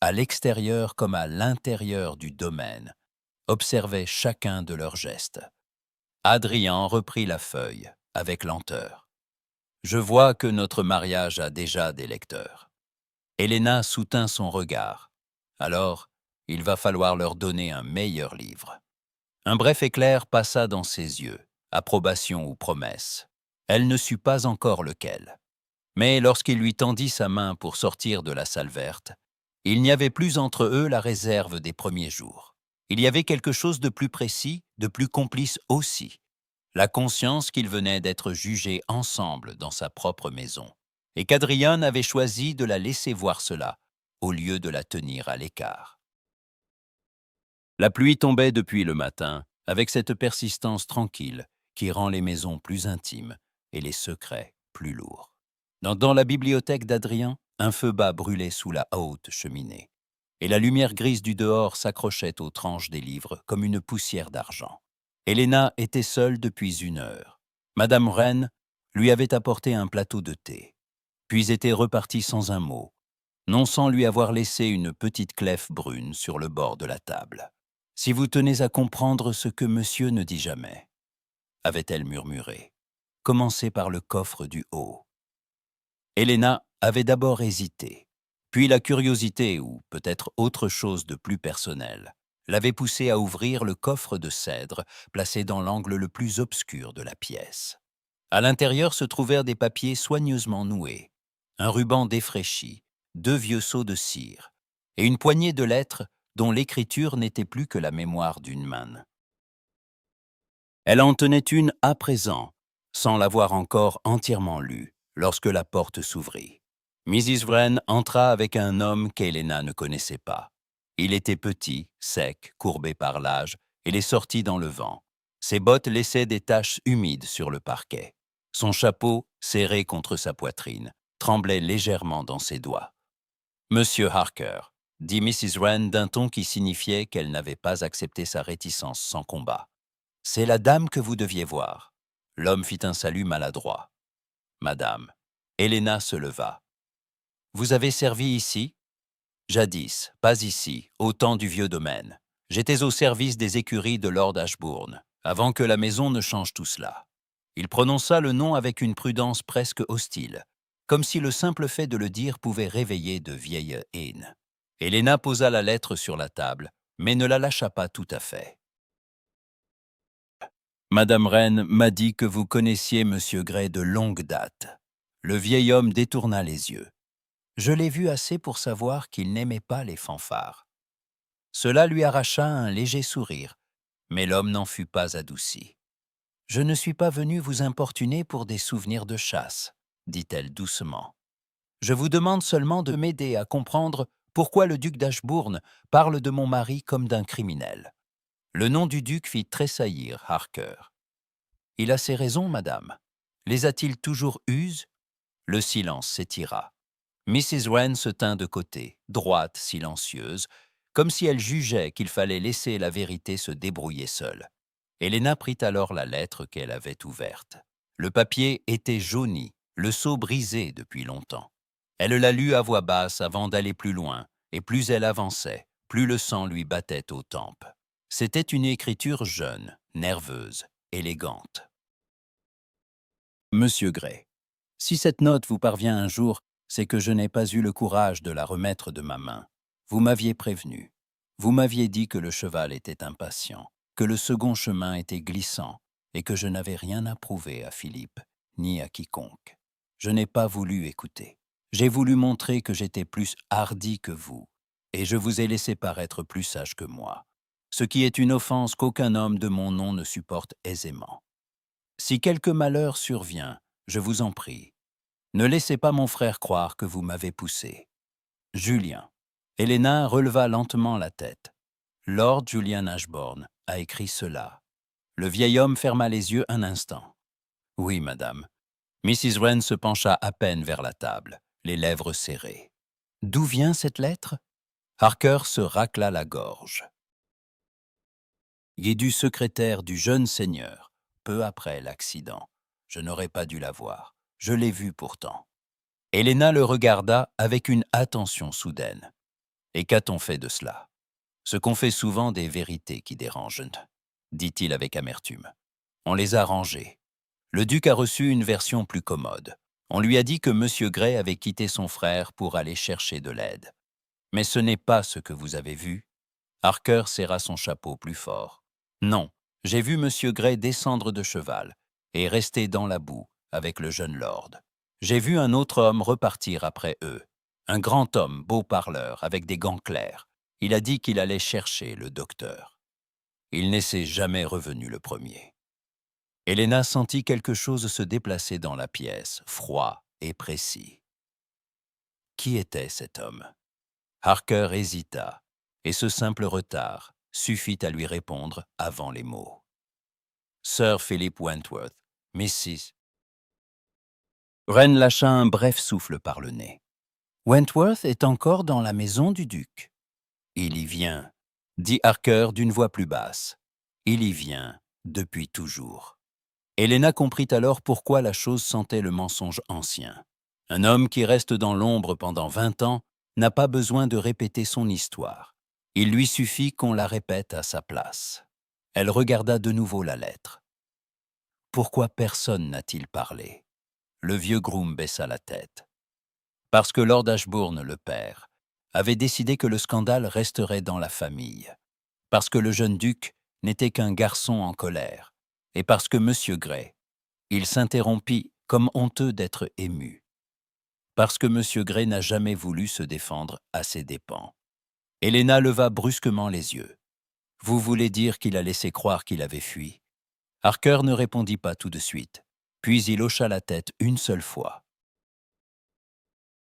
à l'extérieur comme à l'intérieur du domaine, observait chacun de leurs gestes. Adrien reprit la feuille avec lenteur. « Je vois que notre mariage a déjà des lecteurs. » Helena soutint son regard. « Alors, il va falloir leur donner un meilleur livre. » Un bref éclair passa dans ses yeux, approbation ou promesse. Elle ne sut pas encore lequel. Mais lorsqu'il lui tendit sa main pour sortir de la salle verte, il n'y avait plus entre eux la réserve des premiers jours. Il y avait quelque chose de plus précis, de plus complice aussi. La conscience qu'ils venaient d'être jugés ensemble dans sa propre maison, et qu'Adrien avait choisi de la laisser voir cela, au lieu de la tenir à l'écart. La pluie tombait depuis le matin, avec cette persistance tranquille qui rend les maisons plus intimes et les secrets plus lourds. Dans la bibliothèque d'Adrien, un feu bas brûlait sous la haute cheminée, et la lumière grise du dehors s'accrochait aux tranches des livres comme une poussière d'argent. Helena était seule depuis 1 heure. Madame Wren lui avait apporté un plateau de thé, puis était repartie sans un mot, non sans lui avoir laissé une petite clef brune sur le bord de la table. « Si vous tenez à comprendre ce que monsieur ne dit jamais, » avait-elle murmuré, « commencez par le coffre du haut. » Helena avait d'abord hésité, puis la curiosité, ou peut-être autre chose de plus personnel, l'avait poussée à ouvrir le coffre de cèdre placé dans l'angle le plus obscur de la pièce. À l'intérieur se trouvèrent des papiers soigneusement noués, un ruban défraîchi, 2 vieux seaux de cire, et une poignée de lettres dont l'écriture n'était plus que la mémoire d'une main. Elle en tenait une à présent, sans l'avoir encore entièrement lue, lorsque la porte s'ouvrit. Mrs. Wren entra avec un homme qu'Helena ne connaissait pas. Il était petit, sec, courbé par l'âge, et les sortit dans le vent. Ses bottes laissaient des taches humides sur le parquet. Son chapeau, serré contre sa poitrine, tremblait légèrement dans ses doigts. « Monsieur Harker, » dit Mrs. Wren d'un ton qui signifiait qu'elle n'avait pas accepté sa réticence sans combat. C'est la dame que vous deviez voir. L'homme fit un salut maladroit. Madame. Helena se leva. Vous avez servi ici? Jadis, pas ici, au temps du vieux domaine. J'étais au service des écuries de Lord Ashbourne, avant que la maison ne change tout cela. Il prononça le nom avec une prudence presque hostile, comme si le simple fait de le dire pouvait réveiller de vieilles haines. Helena posa la lettre sur la table, mais ne la lâcha pas tout à fait. Madame Wren m'a dit que vous connaissiez Monsieur Gray de longue date. Le vieil homme détourna les yeux. Je l'ai vu assez pour savoir qu'il n'aimait pas les fanfares. Cela lui arracha un léger sourire, mais l'homme n'en fut pas adouci. « Je ne suis pas venu vous importuner pour des souvenirs de chasse, » dit-elle doucement. « Je vous demande seulement de m'aider à comprendre pourquoi le duc d'Ashbourne parle de mon mari comme d'un criminel. » Le nom du duc fit tressaillir Harker. « Il a ses raisons, madame. Les a-t-il toujours uses ?» Le silence s'étira. Mrs. Wren se tint de côté, droite, silencieuse, comme si elle jugeait qu'il fallait laisser la vérité se débrouiller seule. Helena prit alors la lettre qu'elle avait ouverte. Le papier était jauni, le sceau brisé depuis longtemps. Elle la lut à voix basse avant d'aller plus loin, et plus elle avançait, plus le sang lui battait aux tempes. C'était une écriture jeune, nerveuse, élégante. Monsieur Gray, si cette note vous parvient un jour, c'est que je n'ai pas eu le courage de la remettre de ma main. Vous m'aviez prévenu. Vous m'aviez dit que le cheval était impatient, que le second chemin était glissant, et que je n'avais rien à prouver à Philippe, ni à quiconque. Je n'ai pas voulu écouter. J'ai voulu montrer que j'étais plus hardi que vous, et je vous ai laissé paraître plus sage que moi, ce qui est une offense qu'aucun homme de mon nom ne supporte aisément. Si quelque malheur survient, je vous en prie, ne laissez pas mon frère croire que vous m'avez poussé. Julien. Helena releva lentement la tête. Lord Julian Ashbourne a écrit cela. Le vieil homme ferma les yeux un instant. Oui, madame. Mrs. Wren se pencha à peine vers la table, les lèvres serrées. D'où vient cette lettre? Harker se racla la gorge. Il est du secrétaire du jeune seigneur, peu après l'accident. Je n'aurais pas dû la voir. Je l'ai vue pourtant. Helena le regarda avec une attention soudaine. Et qu'a-t-on fait de cela? Ce qu'on fait souvent des vérités qui dérangent, dit-il avec amertume. On les a rangées. Le duc a reçu une version plus commode. On lui a dit que M. Gray avait quitté son frère pour aller chercher de l'aide. Mais ce n'est pas ce que vous avez vu. Harker serra son chapeau plus fort. Non, j'ai vu M. Gray descendre de cheval et rester dans la boue avec le jeune lord. J'ai vu un autre homme repartir après eux. Un grand homme, beau parleur, avec des gants clairs. Il a dit qu'il allait chercher le docteur. Il n'est jamais revenu le premier. Helena sentit quelque chose se déplacer dans la pièce, froid et précis. Qui était cet homme? Harker hésita, et ce simple retard suffit à lui répondre avant les mots. Sir Philip Wentworth, Mrs. Wren lâcha un bref souffle par le nez. Wentworth est encore dans la maison du duc. Il y vient, dit Harker d'une voix plus basse. Il y vient, depuis toujours. Helena comprit alors pourquoi la chose sentait le mensonge ancien. Un homme qui reste dans l'ombre pendant 20 ans n'a pas besoin de répéter son histoire. Il lui suffit qu'on la répète à sa place. Elle regarda de nouveau la lettre. Pourquoi personne n'a-t-il parlé? Le vieux groom baissa la tête. Parce que Lord Ashbourne, le père, avait décidé que le scandale resterait dans la famille. Parce que le jeune duc n'était qu'un garçon en colère. Et parce que M. Gray, il s'interrompit comme honteux d'être ému. Parce que M. Gray n'a jamais voulu se défendre à ses dépens. Helena leva brusquement les yeux. Vous voulez dire qu'il a laissé croire qu'il avait fui? Harker ne répondit pas tout de suite, puis il hocha la tête une seule fois.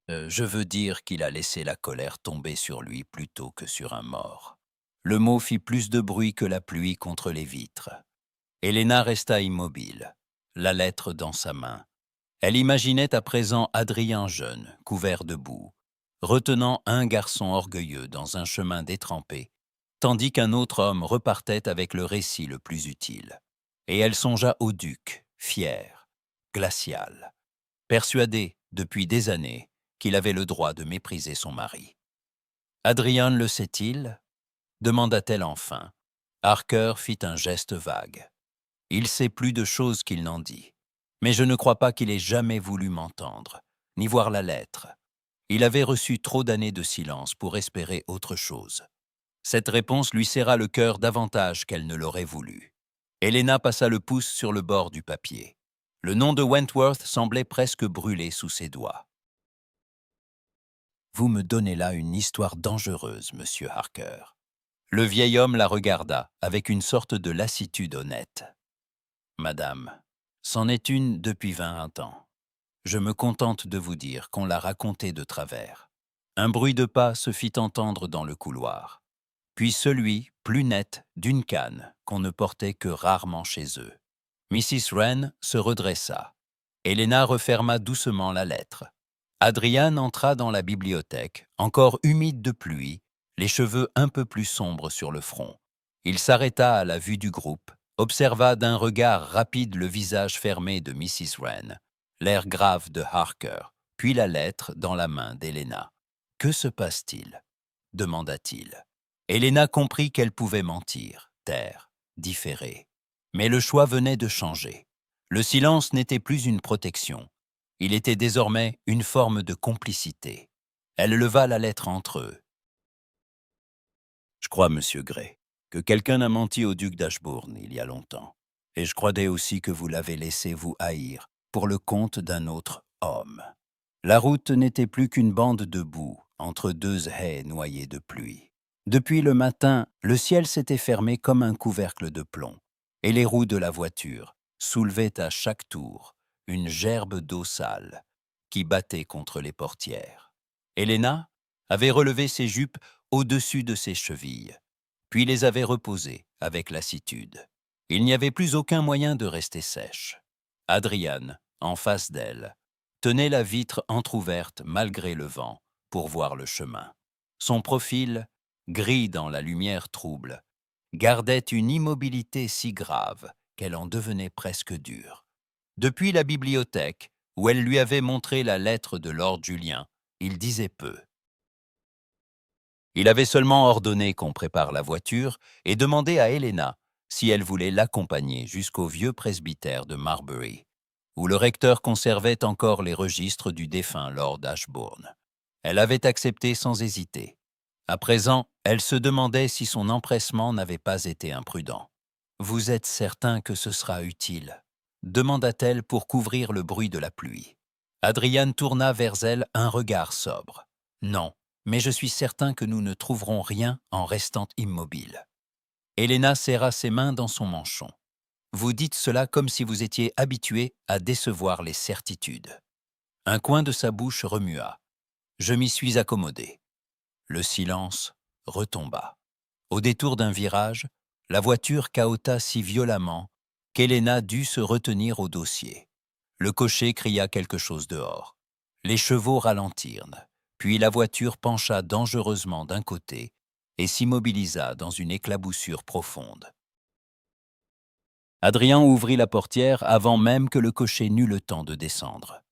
Je veux dire qu'il a laissé la colère tomber sur lui plutôt que sur un mort. Le mot fit plus de bruit que la pluie contre les vitres. Helena resta immobile, la lettre dans sa main. Elle imaginait à présent Adrien jeune, couvert de boue, retenant un garçon orgueilleux dans un chemin détrempé, tandis qu'un autre homme repartait avec le récit le plus utile. Et elle songea au duc, fier, glacial, persuadé, depuis des années, qu'il avait le droit de mépriser son mari. « Adrian le sait-il » demanda-t-elle enfin. Harker fit un geste vague. « Il sait plus de choses qu'il n'en dit. Mais je ne crois pas qu'il ait jamais voulu m'entendre, ni voir la lettre. Il avait reçu trop d'années de silence pour espérer autre chose. » Cette réponse lui serra le cœur davantage qu'elle ne l'aurait voulu. Helena passa le pouce sur le bord du papier. Le nom de Wentworth semblait presque brûler sous ses doigts. « Vous me donnez là une histoire dangereuse, monsieur Harker. » Le vieil homme la regarda avec une sorte de lassitude honnête. « Madame, c'en est une depuis 20 ans. Je me contente de vous dire qu'on l'a racontée de travers. » Un bruit de pas se fit entendre dans le couloir, puis celui, plus net, d'une canne qu'on ne portait que rarement chez eux. Mrs. Wren se redressa. Helena referma doucement la lettre. Adrian entra dans la bibliothèque, encore humide de pluie, les cheveux un peu plus sombres sur le front. Il s'arrêta à la vue du groupe, observa d'un regard rapide le visage fermé de Mrs. Wren, l'air grave de Harker, puis la lettre dans la main d'Helena. « Que se passe-t-il » demanda-t-il. Helena comprit qu'elle pouvait mentir, taire, différer. Mais le choix venait de changer. Le silence n'était plus une protection. Il était désormais une forme de complicité. Elle leva la lettre entre eux. « Je crois, monsieur Gray, que quelqu'un a menti au duc d'Ashbourne il y a longtemps. Et je croyais aussi que vous l'avez laissé vous haïr pour le compte d'un autre homme. » La route n'était plus qu'une bande de boue entre deux haies noyées de pluie. Depuis le matin, le ciel s'était fermé comme un couvercle de plomb, et les roues de la voiture soulevaient à chaque tour une gerbe d'eau sale qui battait contre les portières. Helena avait relevé ses jupes au-dessus de ses chevilles, puis les avait reposées avec lassitude. Il n'y avait plus aucun moyen de rester sèche. Adrian, en face d'elle, tenait la vitre entr'ouverte malgré le vent pour voir le chemin. Son profil, gris dans la lumière trouble, gardait une immobilité si grave qu'elle en devenait presque dure. Depuis la bibliothèque, où elle lui avait montré la lettre de Lord Julien, il disait peu. Il avait seulement ordonné qu'on prépare la voiture et demandé à Helena si elle voulait l'accompagner jusqu'au vieux presbytère de Marbury, où le recteur conservait encore les registres du défunt Lord Ashbourne. Elle avait accepté sans hésiter. À présent, elle se demandait si son empressement n'avait pas été imprudent. « Vous êtes certain que ce sera utile ?» demanda-t-elle pour couvrir le bruit de la pluie. Adrian tourna vers elle un regard sobre. « Non, mais je suis certain que nous ne trouverons rien en restant immobiles. » Helena serra ses mains dans son manchon. « Vous dites cela comme si vous étiez habitué à décevoir les certitudes. » Un coin de sa bouche remua. Je m'y suis accommodé. Le silence retomba. Au détour d'un virage, la voiture cahota si violemment qu'Helena dut se retenir au dossier. Le cocher cria quelque chose dehors. Les chevaux ralentirent, puis la voiture pencha dangereusement d'un côté et s'immobilisa dans une éclaboussure profonde. Adrien ouvrit la portière avant même que le cocher n'eût le temps de descendre.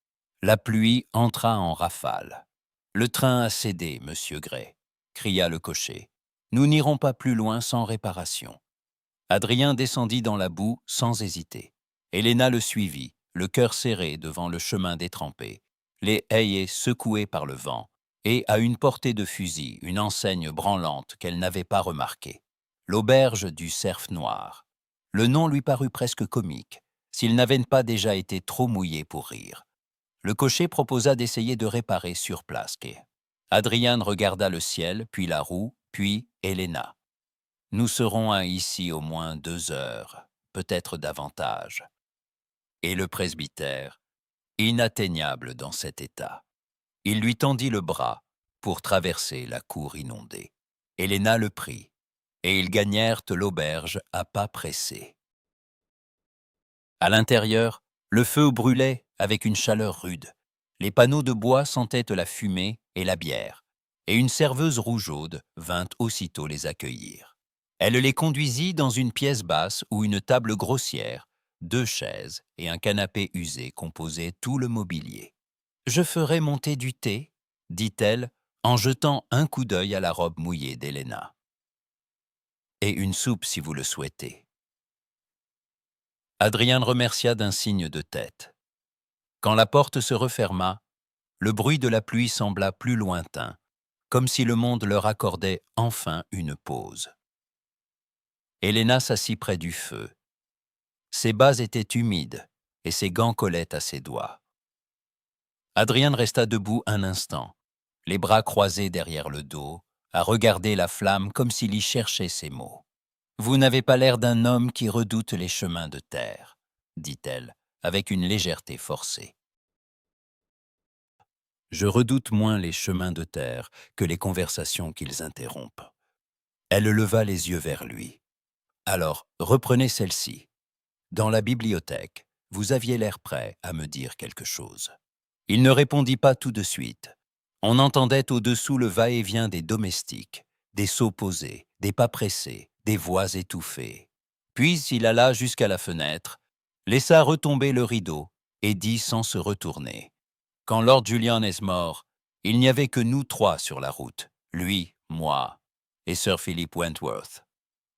La pluie entra en rafale. « Le train a cédé, monsieur Gray », cria le cocher. « Nous n'irons pas plus loin sans réparation. » Adrien descendit dans la boue sans hésiter. Helena le suivit, le cœur serré devant le chemin détrempé, les hayers secoués par le vent, et à une portée de fusil, une enseigne branlante qu'elle n'avait pas remarquée. L'auberge du Cerf Noir. Le nom lui parut presque comique, s'il n'avait pas déjà été trop mouillé pour rire. Le cocher proposa d'essayer de réparer sur place. Adrian regarda le ciel, puis la roue, puis Helena. « Nous serons ici au moins 2 heures, peut-être davantage. » Et le presbytère, inatteignable dans cet état. Il lui tendit le bras pour traverser la cour inondée. Helena le prit, et ils gagnèrent l'auberge à pas pressés. À l'intérieur, le feu brûlait avec une chaleur rude. Les panneaux de bois sentaient la fumée et la bière, et une serveuse rougeaude vint aussitôt les accueillir. Elle les conduisit dans une pièce basse où une table grossière, 2 chaises et un canapé usé composaient tout le mobilier. « Je ferai monter du thé, » dit-elle, en jetant un coup d'œil à la robe mouillée d'Helena. « Et une soupe si vous le souhaitez. » Adrian remercia d'un signe de tête. Quand la porte se referma, le bruit de la pluie sembla plus lointain, comme si le monde leur accordait enfin une pause. Helena s'assit près du feu. Ses bas étaient humides et ses gants collaient à ses doigts. Adrian resta debout un instant, les bras croisés derrière le dos, à regarder la flamme comme s'il y cherchait ses mots. « Vous n'avez pas l'air d'un homme qui redoute les chemins de terre, » dit-elle, avec une légèreté forcée. « Je redoute moins les chemins de terre que les conversations qu'ils interrompent. » Elle leva les yeux vers lui. « Alors, reprenez celle-ci. Dans la bibliothèque, vous aviez l'air prêt à me dire quelque chose. » Il ne répondit pas tout de suite. On entendait au-dessous le va-et-vient des domestiques, des sauts posés, des pas pressés, des voix étouffées. Puis il alla jusqu'à la fenêtre, laissa retomber le rideau et dit sans se retourner. « Quand Lord Julian est mort, il n'y avait que nous 3 sur la route, lui, moi et Sir Philip Wentworth. »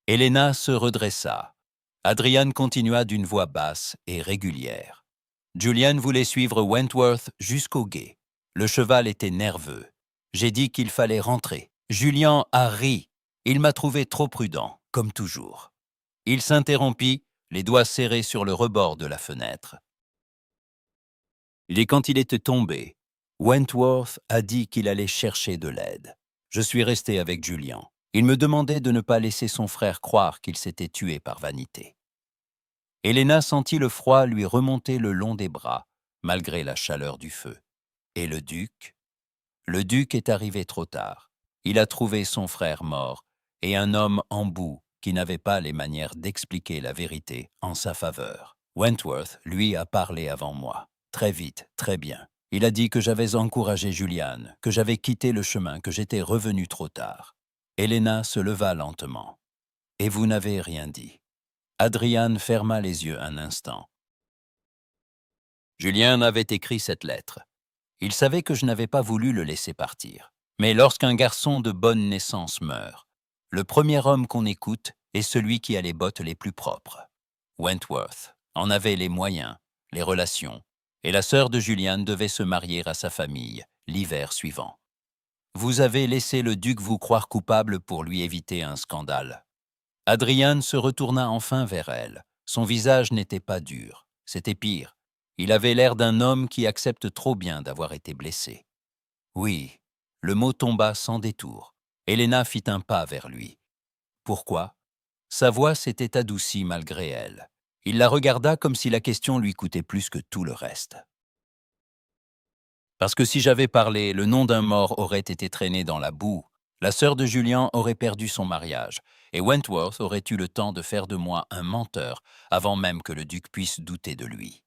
Helena se redressa. Adrian continua d'une voix basse et régulière. Julian voulait suivre Wentworth jusqu'au gué. Le cheval était nerveux. J'ai dit qu'il fallait rentrer. Julian a ri. Il m'a trouvé trop prudent, comme toujours. Il s'interrompit, les doigts serrés sur le rebord de la fenêtre. Et quand il était tombé, Wentworth a dit qu'il allait chercher de l'aide. Je suis resté avec Julian. Il me demandait de ne pas laisser son frère croire qu'il s'était tué par vanité. Helena sentit le froid lui remonter le long des bras, malgré la chaleur du feu. Et le duc? Le duc est arrivé trop tard. Il a trouvé son frère mort et un homme en boue qui n'avait pas les manières d'expliquer la vérité en sa faveur. Wentworth, lui, a parlé avant moi. Très vite, très bien. Il a dit que j'avais encouragé Julian, que j'avais quitté le chemin, que j'étais revenu trop tard. Helena se leva lentement. « Et vous n'avez rien dit. » Adrian ferma les yeux un instant. Julian avait écrit cette lettre. Il savait que je n'avais pas voulu le laisser partir. Mais lorsqu'un garçon de bonne naissance meurt, le premier homme qu'on écoute est celui qui a les bottes les plus propres. Wentworth en avait les moyens, les relations, et la sœur de Julian devait se marier à sa famille l'hiver suivant. Vous avez laissé le duc vous croire coupable pour lui éviter un scandale. Adrian se retourna enfin vers elle. Son visage n'était pas dur, c'était pire. Il avait l'air d'un homme qui accepte trop bien d'avoir été blessé. Oui, le mot tomba sans détour. Helena fit un pas vers lui. Pourquoi? Sa voix s'était adoucie malgré elle. Il la regarda comme si la question lui coûtait plus que tout le reste. Parce que si j'avais parlé, le nom d'un mort aurait été traîné dans la boue. La sœur de Julian aurait perdu son mariage, et Wentworth aurait eu le temps de faire de moi un menteur avant même que le duc puisse douter de lui.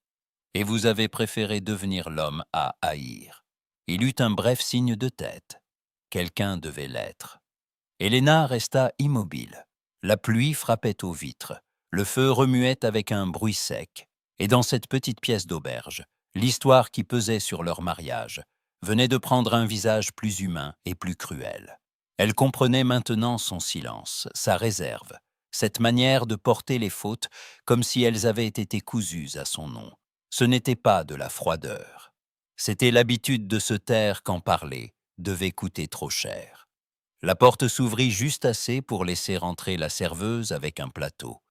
Et vous avez préféré devenir l'homme à haïr. Il eut un bref signe de tête. Quelqu'un devait l'être. Helena resta immobile. La pluie frappait aux vitres. Le feu remuait avec un bruit sec. Et dans cette petite pièce d'auberge, l'histoire qui pesait sur leur mariage venait de prendre un visage plus humain et plus cruel. Elle comprenait maintenant son silence, sa réserve, cette manière de porter les fautes comme si elles avaient été cousues à son nom. Ce n'était pas de la froideur. C'était l'habitude de se taire quand parler devait coûter trop cher. La porte s'ouvrit juste assez pour laisser entrer la serveuse avec un plateau.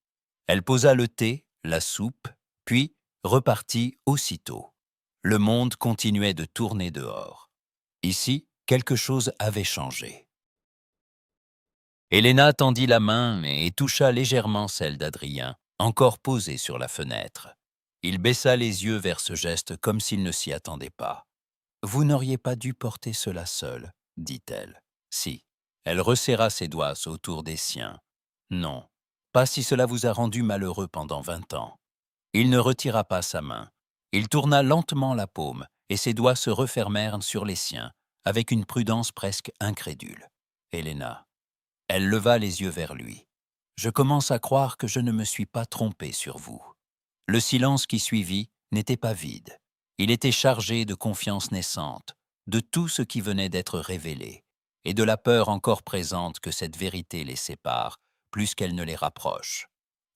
Elle posa le thé, la soupe, puis repartit aussitôt. Le monde continuait de tourner dehors. Ici, quelque chose avait changé. Helena tendit la main et toucha légèrement celle d'Adrien, encore posée sur la fenêtre. Il baissa les yeux vers ce geste comme s'il ne s'y attendait pas. « Vous n'auriez pas dû porter cela seul, » dit-elle. « Si. » Elle resserra ses doigts autour des siens. « Non, pas si cela vous a rendu malheureux pendant 20 ans. » Il ne retira pas sa main. Il tourna lentement la paume et ses doigts se refermèrent sur les siens, avec une prudence presque incrédule. Helena. Elle leva les yeux vers lui. Je commence à croire que je ne me suis pas trompé sur vous. Le silence qui suivit n'était pas vide. Il était chargé de confiance naissante, de tout ce qui venait d'être révélé, et de la peur encore présente que cette vérité les sépare, plus qu'elle ne les rapproche.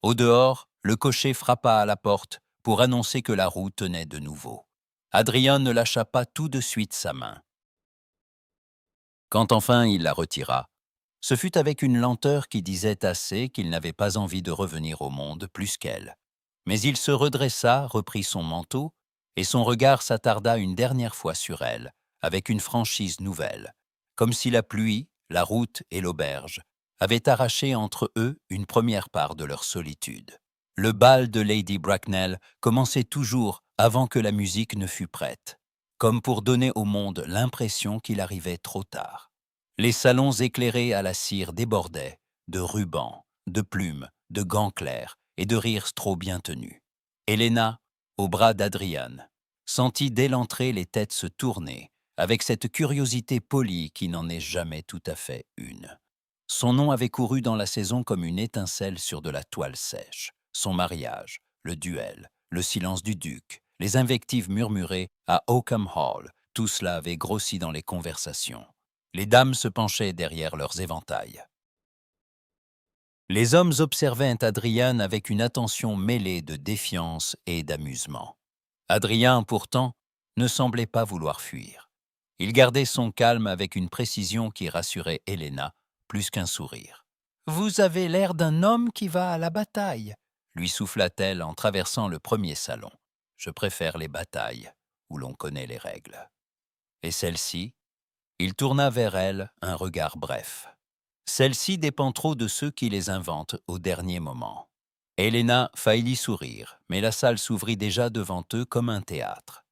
Au dehors, le cocher frappa à la porte pour annoncer que la roue tenait de nouveau. Adrien ne lâcha pas tout de suite sa main. Quand enfin il la retira, ce fut avec une lenteur qui disait assez qu'il n'avait pas envie de revenir au monde plus qu'elle. Mais il se redressa, reprit son manteau, et son regard s'attarda une dernière fois sur elle, avec une franchise nouvelle, comme si la pluie, la route et l'auberge avaient arraché entre eux une première part de leur solitude. Le bal de Lady Bracknell commençait toujours avant que la musique ne fût prête, comme pour donner au monde l'impression qu'il arrivait trop tard. Les salons éclairés à la cire débordaient de rubans, de plumes, de gants clairs et de rires trop bien tenus. Helena, au bras d'Adrian, sentit dès l'entrée les têtes se tourner, avec cette curiosité polie qui n'en est jamais tout à fait une. Son nom avait couru dans la saison comme une étincelle sur de la toile sèche. Son mariage, le duel, le silence du duc, les invectives murmurées à Oakham Hall, tout cela avait grossi dans les conversations. Les dames se penchaient derrière leurs éventails. Les hommes observaient Adrien avec une attention mêlée de défiance et d'amusement. Adrien, pourtant, ne semblait pas vouloir fuir. Il gardait son calme avec une précision qui rassurait Helena plus qu'un sourire. « Vous avez l'air d'un homme qui va à la bataille », lui souffla-t-elle en traversant le premier salon. « Je préfère les batailles où l'on connaît les règles. » Et celle-ci? Il tourna vers elle un regard bref. Celle-ci dépend trop de ceux qui les inventent au dernier moment. Helena faillit sourire, mais la salle s'ouvrit déjà devant eux comme un théâtre.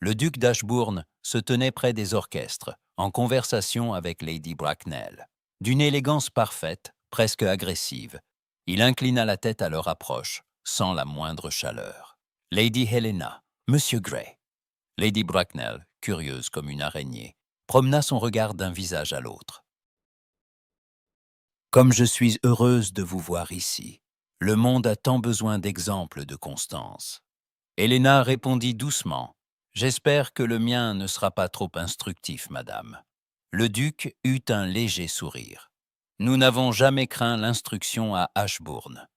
Le duc d'Ashbourne se tenait près des orchestres, en conversation avec Lady Bracknell. D'une élégance parfaite, presque agressive, il inclina la tête à leur approche, sans la moindre chaleur. « Lady Helena, Monsieur Grey. » Lady Bracknell, curieuse comme une araignée, promena son regard d'un visage à l'autre. « Comme je suis heureuse de vous voir ici. Le monde a tant besoin d'exemples de constance. » Helena répondit doucement. « J'espère que le mien ne sera pas trop instructif, madame. » Le duc eut un léger sourire. « Nous n'avons jamais craint l'instruction à Ashbourne. »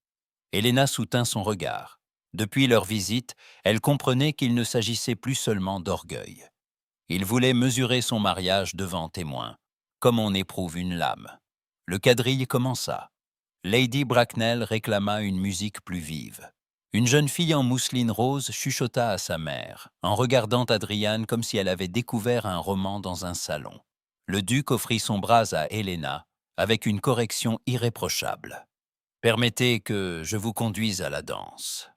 Helena soutint son regard. Depuis leur visite, elle comprenait qu'il ne s'agissait plus seulement d'orgueil. Il voulait mesurer son mariage devant témoins, comme on éprouve une lame. Le quadrille commença. Lady Bracknell réclama une musique plus vive. Une jeune fille en mousseline rose chuchota à sa mère, en regardant Adrian comme si elle avait découvert un roman dans un salon. Le duc offrit son bras à Helena, avec une correction irréprochable. « Permettez que je vous conduise à la danse. »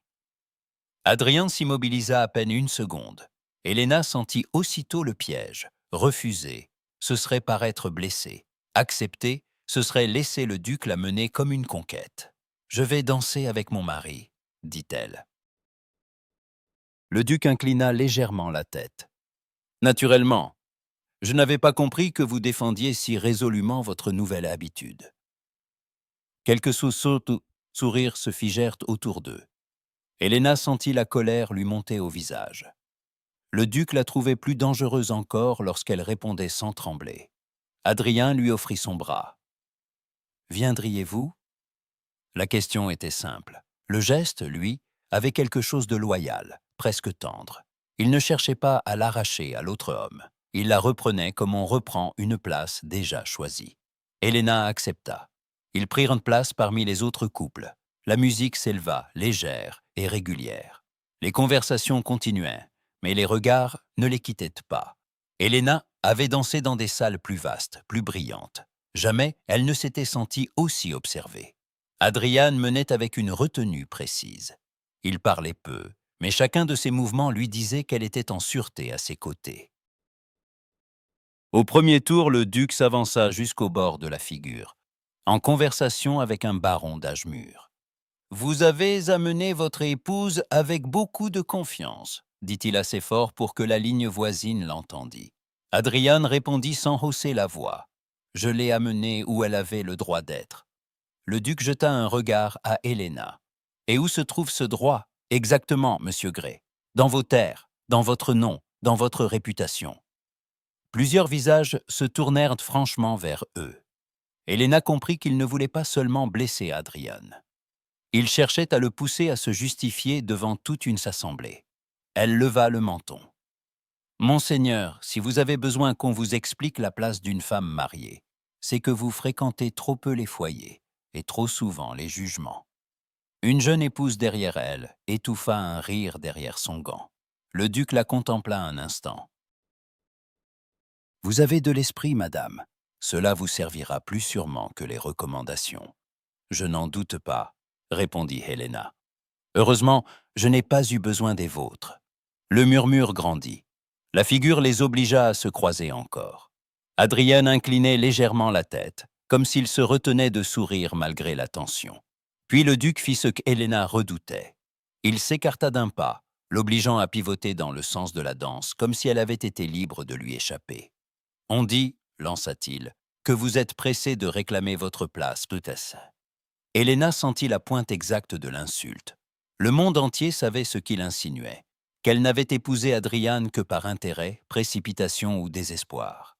Adrien s'immobilisa à peine une seconde. Helena sentit aussitôt le piège. Refuser, ce serait paraître blessé. Accepter, ce serait laisser le duc la mener comme une conquête. « Je vais danser avec mon mari, » dit-elle. Le duc inclina légèrement la tête. « Naturellement, je n'avais pas compris que vous défendiez si résolument votre nouvelle habitude. » Quelques sourires se figèrent autour d'eux. Helena sentit la colère lui monter au visage. Le duc la trouvait plus dangereuse encore lorsqu'elle répondait sans trembler. Adrien lui offrit son bras. « Viendriez-vous » La question était simple. Le geste, lui, avait quelque chose de loyal, presque tendre. Il ne cherchait pas à l'arracher à l'autre homme. Il la reprenait comme on reprend une place déjà choisie. Helena accepta. Ils prirent place parmi les autres couples. La musique s'éleva, légère et régulière. Les conversations continuaient, mais les regards ne les quittaient pas. Helena avait dansé dans des salles plus vastes, plus brillantes. Jamais elle ne s'était sentie aussi observée. Adrian menait avec une retenue précise. Il parlait peu, mais chacun de ses mouvements lui disait qu'elle était en sûreté à ses côtés. Au premier tour, le duc s'avança jusqu'au bord de la figure, en conversation avec un baron d'âge mûr. « Vous avez amené votre épouse avec beaucoup de confiance. dit-il assez fort pour que la ligne voisine l'entendît. Adrian répondit sans hausser la voix. Je l'ai amenée où elle avait le droit d'être. Le duc jeta un regard à Helena. Et où se trouve ce droit, exactement, monsieur Gray? Dans vos terres, dans votre nom, dans votre réputation. Plusieurs visages se tournèrent franchement vers eux. Helena comprit qu'il ne voulait pas seulement blesser Adrian. Il cherchait à le pousser à se justifier devant toute une assemblée. Elle leva le menton. « Monseigneur, si vous avez besoin qu'on vous explique la place d'une femme mariée, c'est que vous fréquentez trop peu les foyers et trop souvent les jugements. » Une jeune épouse derrière elle étouffa un rire derrière son gant. Le duc la contempla un instant. « Vous avez de l'esprit, madame. Cela vous servira plus sûrement que les recommandations. »« Je n'en doute pas, » répondit Helena. « Heureusement, je n'ai pas eu besoin des vôtres. » Le murmure grandit. La figure les obligea à se croiser encore. Adrian inclinait légèrement la tête, comme s'il se retenait de sourire malgré la tension. Puis le duc fit ce qu'Helena redoutait. Il s'écarta d'un pas, l'obligeant à pivoter dans le sens de la danse, comme si elle avait été libre de lui échapper. « On dit, lança-t-il, que vous êtes pressé de réclamer votre place, Brutus. » Helena sentit la pointe exacte de l'insulte. Le monde entier savait ce qu'il insinuait, qu'elle n'avait épousé Adrian que par intérêt, précipitation ou désespoir.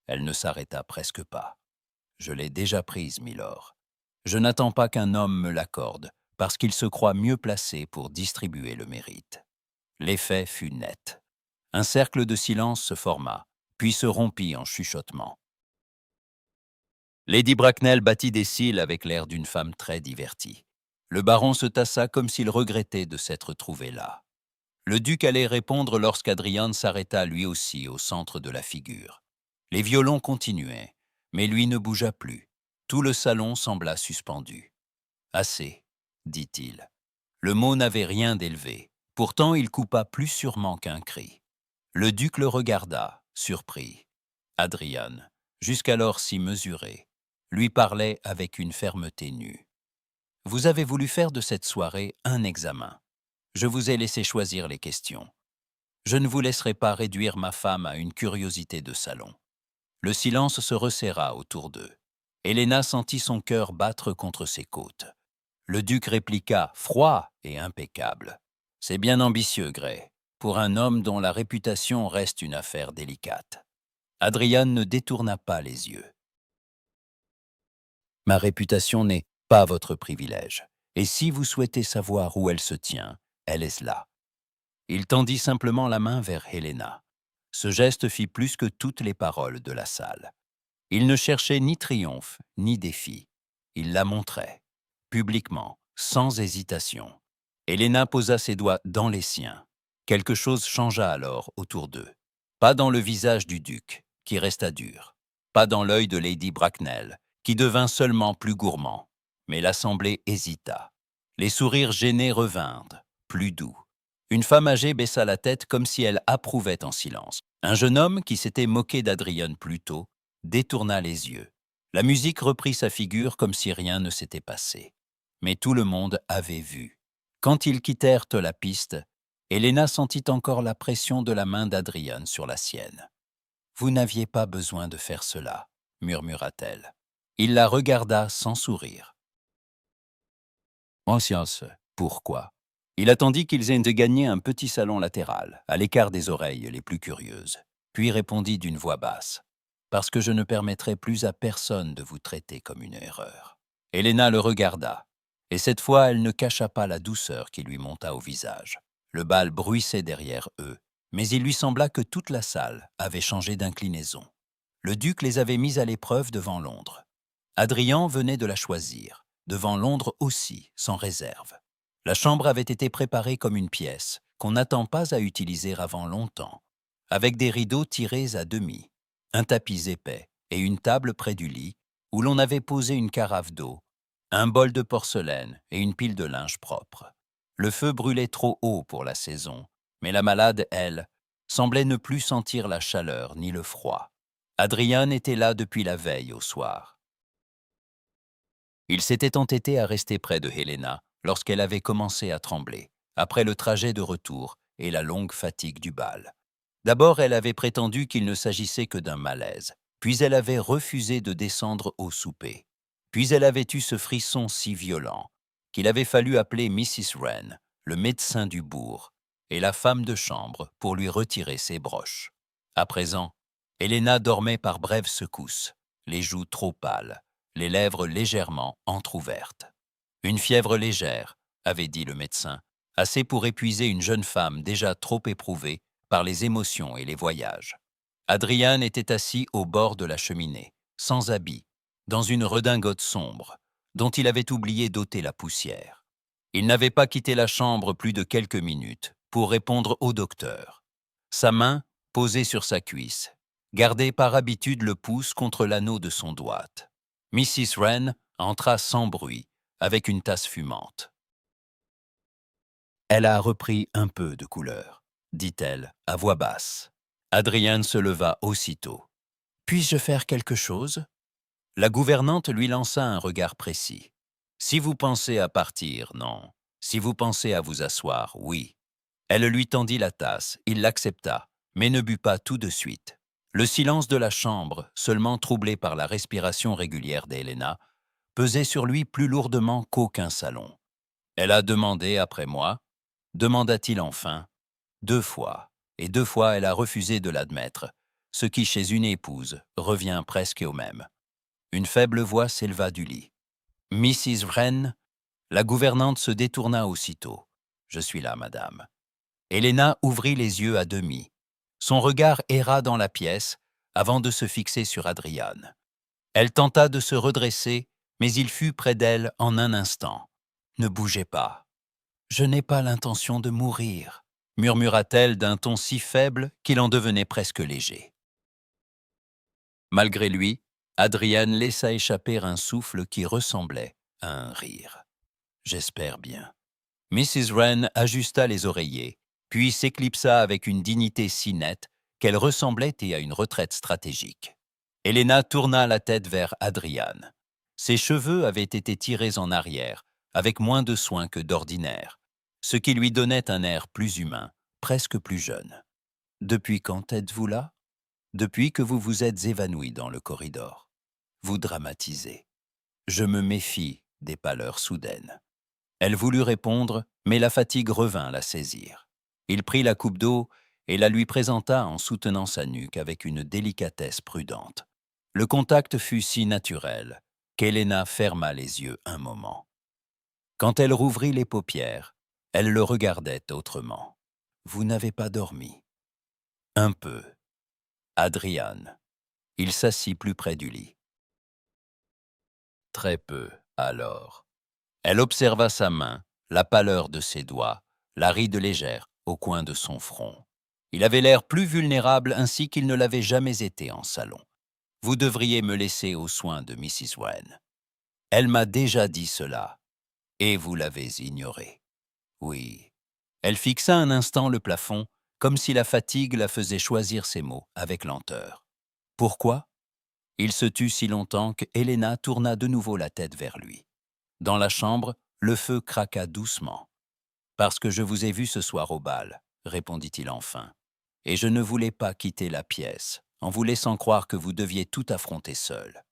Elle ne s'arrêta presque pas. « Je l'ai déjà prise, milord. Je n'attends pas qu'un homme me l'accorde, parce qu'il se croit mieux placé pour distribuer le mérite. » L'effet fut net. Un cercle de silence se forma, puis se rompit en chuchotement. Lady Bracknell battit des cils avec l'air d'une femme très divertie. Le baron se tassa comme s'il regrettait de s'être trouvé là. Le duc allait répondre lorsqu'Adrian s'arrêta lui aussi au centre de la figure. Les violons continuaient, mais lui ne bougea plus. Tout le salon sembla suspendu. « Assez, » dit-il. Le mot n'avait rien d'élevé. Pourtant, il coupa plus sûrement qu'un cri. Le duc le regarda, surpris. Adrian, jusqu'alors si mesuré, lui parlait avec une fermeté nue. « Vous avez voulu faire de cette soirée un examen. Je vous ai laissé choisir les questions. Je ne vous laisserai pas réduire ma femme à une curiosité de salon. » Le silence se resserra autour d'eux. Helena sentit son cœur battre contre ses côtes. Le duc répliqua, froid et impeccable. « C'est bien ambitieux, Gray, pour un homme dont la réputation reste une affaire délicate. » Adrian ne détourna pas les yeux. « Ma réputation n'est pas votre privilège, et si vous souhaitez savoir où elle se tient, elle est là. » Il tendit simplement la main vers Helena. Ce geste fit plus que toutes les paroles de la salle. Il ne cherchait ni triomphe, ni défi. Il la montrait, publiquement, sans hésitation. Helena posa ses doigts dans les siens. Quelque chose changea alors autour d'eux. Pas dans le visage du duc, qui resta dur. Pas dans l'œil de Lady Bracknell, qui devint seulement plus gourmand. Mais l'assemblée hésita. Les sourires gênés revinrent, plus doux. Une femme âgée baissa la tête comme si elle approuvait en silence. Un jeune homme, qui s'était moqué d'Adrian plus tôt, détourna les yeux. La musique reprit sa figure comme si rien ne s'était passé. Mais tout le monde avait vu. Quand ils quittèrent la piste, Helena sentit encore la pression de la main d'Adrian sur la sienne. « Vous n'aviez pas besoin de faire cela, » murmura-t-elle. Il la regarda sans sourire. « Conscience, pourquoi ?» Il attendit qu'ils aient de gagner un petit salon latéral, à l'écart des oreilles les plus curieuses, puis répondit d'une voix basse. « Parce que je ne permettrai plus à personne de vous traiter comme une erreur. » Helena le regarda, et cette fois elle ne cacha pas la douceur qui lui monta au visage. Le bal bruissait derrière eux, mais il lui sembla que toute la salle avait changé d'inclinaison. Le duc les avait mis à l'épreuve devant Londres. Adrian venait de la choisir, devant Londres aussi, sans réserve. La chambre avait été préparée comme une pièce qu'on n'attend pas à utiliser avant longtemps, avec des rideaux tirés à demi, un tapis épais et une table près du lit où l'on avait posé une carafe d'eau, un bol de porcelaine et une pile de linge propre. Le feu brûlait trop haut pour la saison, mais la malade, elle, semblait ne plus sentir la chaleur ni le froid. Adrian était là depuis la veille au soir. Il s'était entêté à rester près de Helena lorsqu'elle avait commencé à trembler, après le trajet de retour et la longue fatigue du bal. D'abord, elle avait prétendu qu'il ne s'agissait que d'un malaise, puis elle avait refusé de descendre au souper. Puis elle avait eu ce frisson si violent qu'il avait fallu appeler Mrs. Wren, le médecin du bourg, et la femme de chambre pour lui retirer ses broches. À présent, Helena dormait par brèves secousses, les joues trop pâles, les lèvres légèrement entr'ouvertes. Une fièvre légère, avait dit le médecin, assez pour épuiser une jeune femme déjà trop éprouvée par les émotions et les voyages. Adrian était assis au bord de la cheminée, sans habit, dans une redingote sombre, dont il avait oublié d'ôter la poussière. Il n'avait pas quitté la chambre plus de quelques minutes pour répondre au docteur. Sa main, posée sur sa cuisse, gardait par habitude le pouce contre l'anneau de son doigt. Mrs. Wren entra sans bruit, avec une tasse fumante. « Elle a repris un peu de couleur », dit-elle à voix basse. Adrian se leva aussitôt. « Puis-je faire quelque chose ?» La gouvernante lui lança un regard précis. « Si vous pensez à partir, non. Si vous pensez à vous asseoir, oui. » Elle lui tendit la tasse, il l'accepta, mais ne but pas tout de suite. Le silence de la chambre, seulement troublé par la respiration régulière d'Helena, pesait sur lui plus lourdement qu'aucun salon. « Elle a demandé après moi ?» demanda-t-il enfin. 2 fois, et 2 fois elle a refusé de l'admettre, ce qui chez une épouse revient presque au même. Une faible voix s'éleva du lit. « Mrs. Wren ?» La gouvernante se détourna aussitôt. « Je suis là, madame. » Helena ouvrit les yeux à demi. Son regard erra dans la pièce avant de se fixer sur Adrian. Elle tenta de se redresser, mais il fut près d'elle en un instant. « Ne bougez pas. »« Je n'ai pas l'intention de mourir », murmura-t-elle d'un ton si faible qu'il en devenait presque léger. Malgré lui, Adrian laissa échapper un souffle qui ressemblait à un rire. « J'espère bien. » Mrs. Wren ajusta les oreillers, puis s'éclipsa avec une dignité si nette qu'elle ressemblait à une retraite stratégique. Helena tourna la tête vers Adrian. Ses cheveux avaient été tirés en arrière, avec moins de soin que d'ordinaire, ce qui lui donnait un air plus humain, presque plus jeune. « Depuis quand êtes-vous là ?»« Depuis que vous vous êtes évanoui dans le corridor. Vous dramatisez. Je me méfie des pâleurs soudaines. » Elle voulut répondre, mais la fatigue revint la saisir. Il prit la coupe d'eau et la lui présenta en soutenant sa nuque avec une délicatesse prudente. Le contact fut si naturel qu'Helena ferma les yeux un moment. Quand elle rouvrit les paupières, elle le regardait autrement. « Vous n'avez pas dormi ?»« Un peu. » Adrian. Il s'assit plus près du lit. « Très peu, alors. » Elle observa sa main, la pâleur de ses doigts, la ride légère au coin de son front. Il avait l'air plus vulnérable ainsi qu'il ne l'avait jamais été en salon. « Vous devriez me laisser aux soins de Mrs. Wren. Elle m'a déjà dit cela, et vous l'avez ignoré. » Oui. Elle fixa un instant le plafond, comme si la fatigue la faisait choisir ses mots avec lenteur. « Pourquoi ?» Il se tut si longtemps que Helena tourna de nouveau la tête vers lui. Dans la chambre, le feu craqua doucement. « Parce que je vous ai vu ce soir au bal, » répondit-il enfin. « Et je ne voulais pas quitter la pièce, en vous laissant croire que vous deviez tout affronter seul. »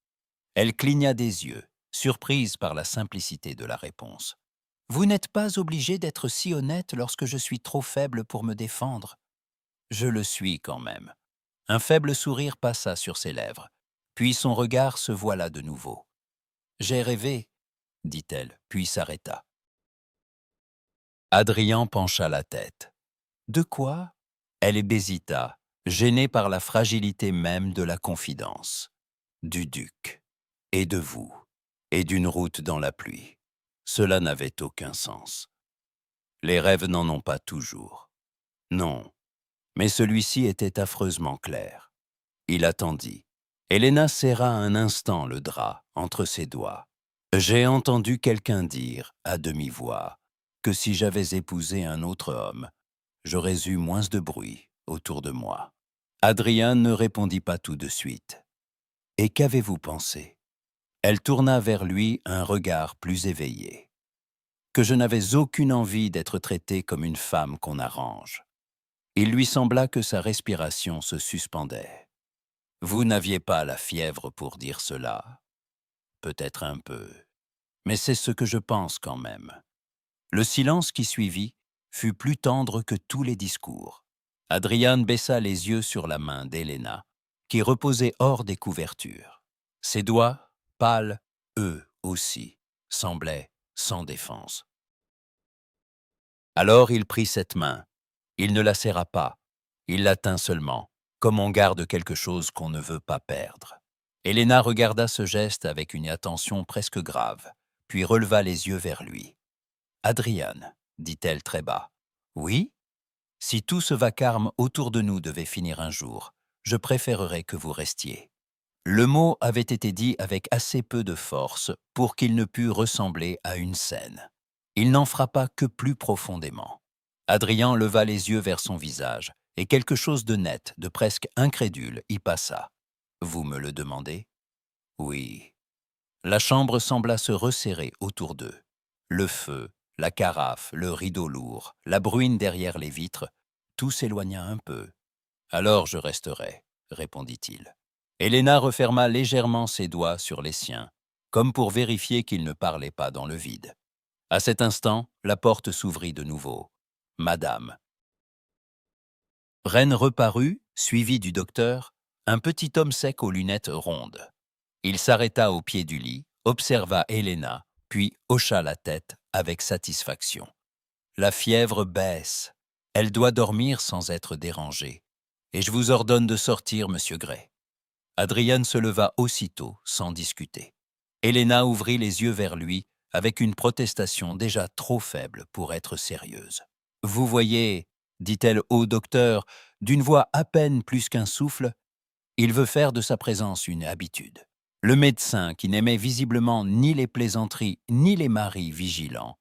Elle cligna des yeux, surprise par la simplicité de la réponse. « Vous n'êtes pas obligé d'être si honnête lorsque je suis trop faible pour me défendre. » « Je le suis quand même. » Un faible sourire passa sur ses lèvres, puis son regard se voila de nouveau. « J'ai rêvé, » dit-elle, puis s'arrêta. Adrian pencha la tête. « De quoi ?» Elle hésita, gênée par la fragilité même de la confidence. « Du duc, et de vous, et d'une route dans la pluie. Cela n'avait aucun sens. Les rêves n'en ont pas toujours. Non, mais celui-ci était affreusement clair. » Il attendit. Helena serra un instant le drap entre ses doigts. « J'ai entendu quelqu'un dire, à demi-voix, que si j'avais épousé un autre homme, j'aurais eu moins de bruit autour de moi. » Adrian ne répondit pas tout de suite. « Et qu'avez-vous pensé ?» Elle tourna vers lui un regard plus éveillé. « Que je n'avais aucune envie d'être traitée comme une femme qu'on arrange. Il lui sembla que sa respiration se suspendait. « Vous n'aviez pas la fièvre pour dire cela. Peut-être un peu. Mais c'est ce que je pense quand même. » Le silence qui suivit fut plus tendre que tous les discours. Adrian baissa les yeux sur la main d'Helena, qui reposait hors des couvertures. Ses doigts, pâles, eux aussi, semblaient sans défense. Alors il prit cette main. Il ne la serra pas. Il la tint seulement, comme on garde quelque chose qu'on ne veut pas perdre. Helena regarda ce geste avec une attention presque grave, puis releva les yeux vers lui. « Adrian, » dit-elle très bas. « Oui ? Si tout ce vacarme autour de nous devait finir un jour, je préférerais que vous restiez. » Le mot avait été dit avec assez peu de force pour qu'il ne pût ressembler à une scène. Il n'en frappa que plus profondément. Adrien leva les yeux vers son visage, et quelque chose de net, de presque incrédule, y passa. « Vous me le demandez ? » ?»« Oui. » La chambre sembla se resserrer autour d'eux. Le feu, la carafe, le rideau lourd, la bruine derrière les vitres, tout s'éloigna un peu. « Alors je resterai, » répondit-il. Helena referma légèrement ses doigts sur les siens, comme pour vérifier qu'il ne parlait pas dans le vide. À cet instant, la porte s'ouvrit de nouveau. « Madame. » Reine reparut, suivi du docteur, un petit homme sec aux lunettes rondes. Il s'arrêta au pied du lit, observa Helena, puis hocha la tête avec satisfaction. La fièvre baisse. Elle doit dormir sans être dérangée. Et je vous ordonne de sortir, monsieur Gray. Adrian se leva aussitôt, sans discuter. Helena ouvrit les yeux vers lui, avec une protestation déjà trop faible pour être sérieuse. « Vous voyez, » dit-elle au docteur, d'une voix à peine plus qu'un souffle, « il veut faire de sa présence une habitude. » Le médecin, qui n'aimait visiblement ni les plaisanteries ni les maris vigilants,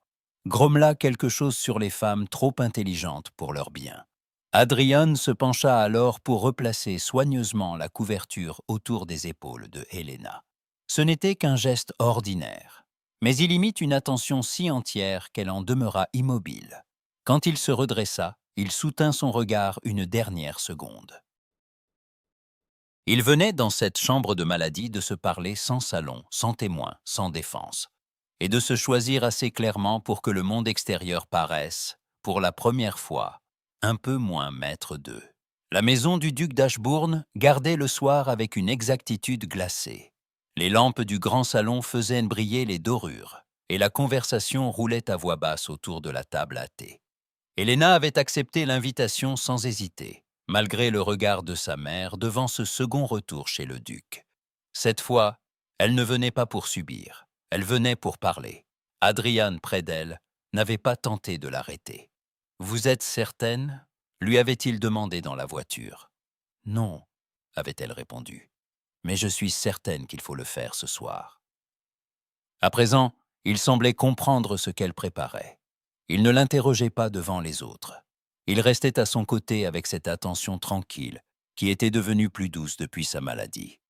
grommela quelque chose sur les femmes trop intelligentes pour leur bien. Adrian se pencha alors pour replacer soigneusement la couverture autour des épaules de Helena. Ce n'était qu'un geste ordinaire, mais il y mit une attention si entière qu'elle en demeura immobile. Quand il se redressa, il soutint son regard une dernière seconde. Il venait dans cette chambre de maladie de se parler sans salon, sans témoin, sans défense, et de se choisir assez clairement pour que le monde extérieur paraisse, pour la première fois, un peu moins maître d'eux. La maison du duc d'Ashbourne gardait le soir avec une exactitude glacée. Les lampes du grand salon faisaient briller les dorures, et la conversation roulait à voix basse autour de la table à thé. Helena avait accepté l'invitation sans hésiter, malgré le regard de sa mère devant ce second retour chez le duc. Cette fois, elle ne venait pas pour subir, elle venait pour parler. Adrian, près d'elle, n'avait pas tenté de l'arrêter. « Vous êtes certaine ?» lui avait-il demandé dans la voiture. « Non, » avait-elle répondu, « mais je suis certaine qu'il faut le faire ce soir. » À présent, il semblait comprendre ce qu'elle préparait. Il ne l'interrogeait pas devant les autres. Il restait à son côté avec cette attention tranquille, qui était devenue plus douce depuis sa maladie.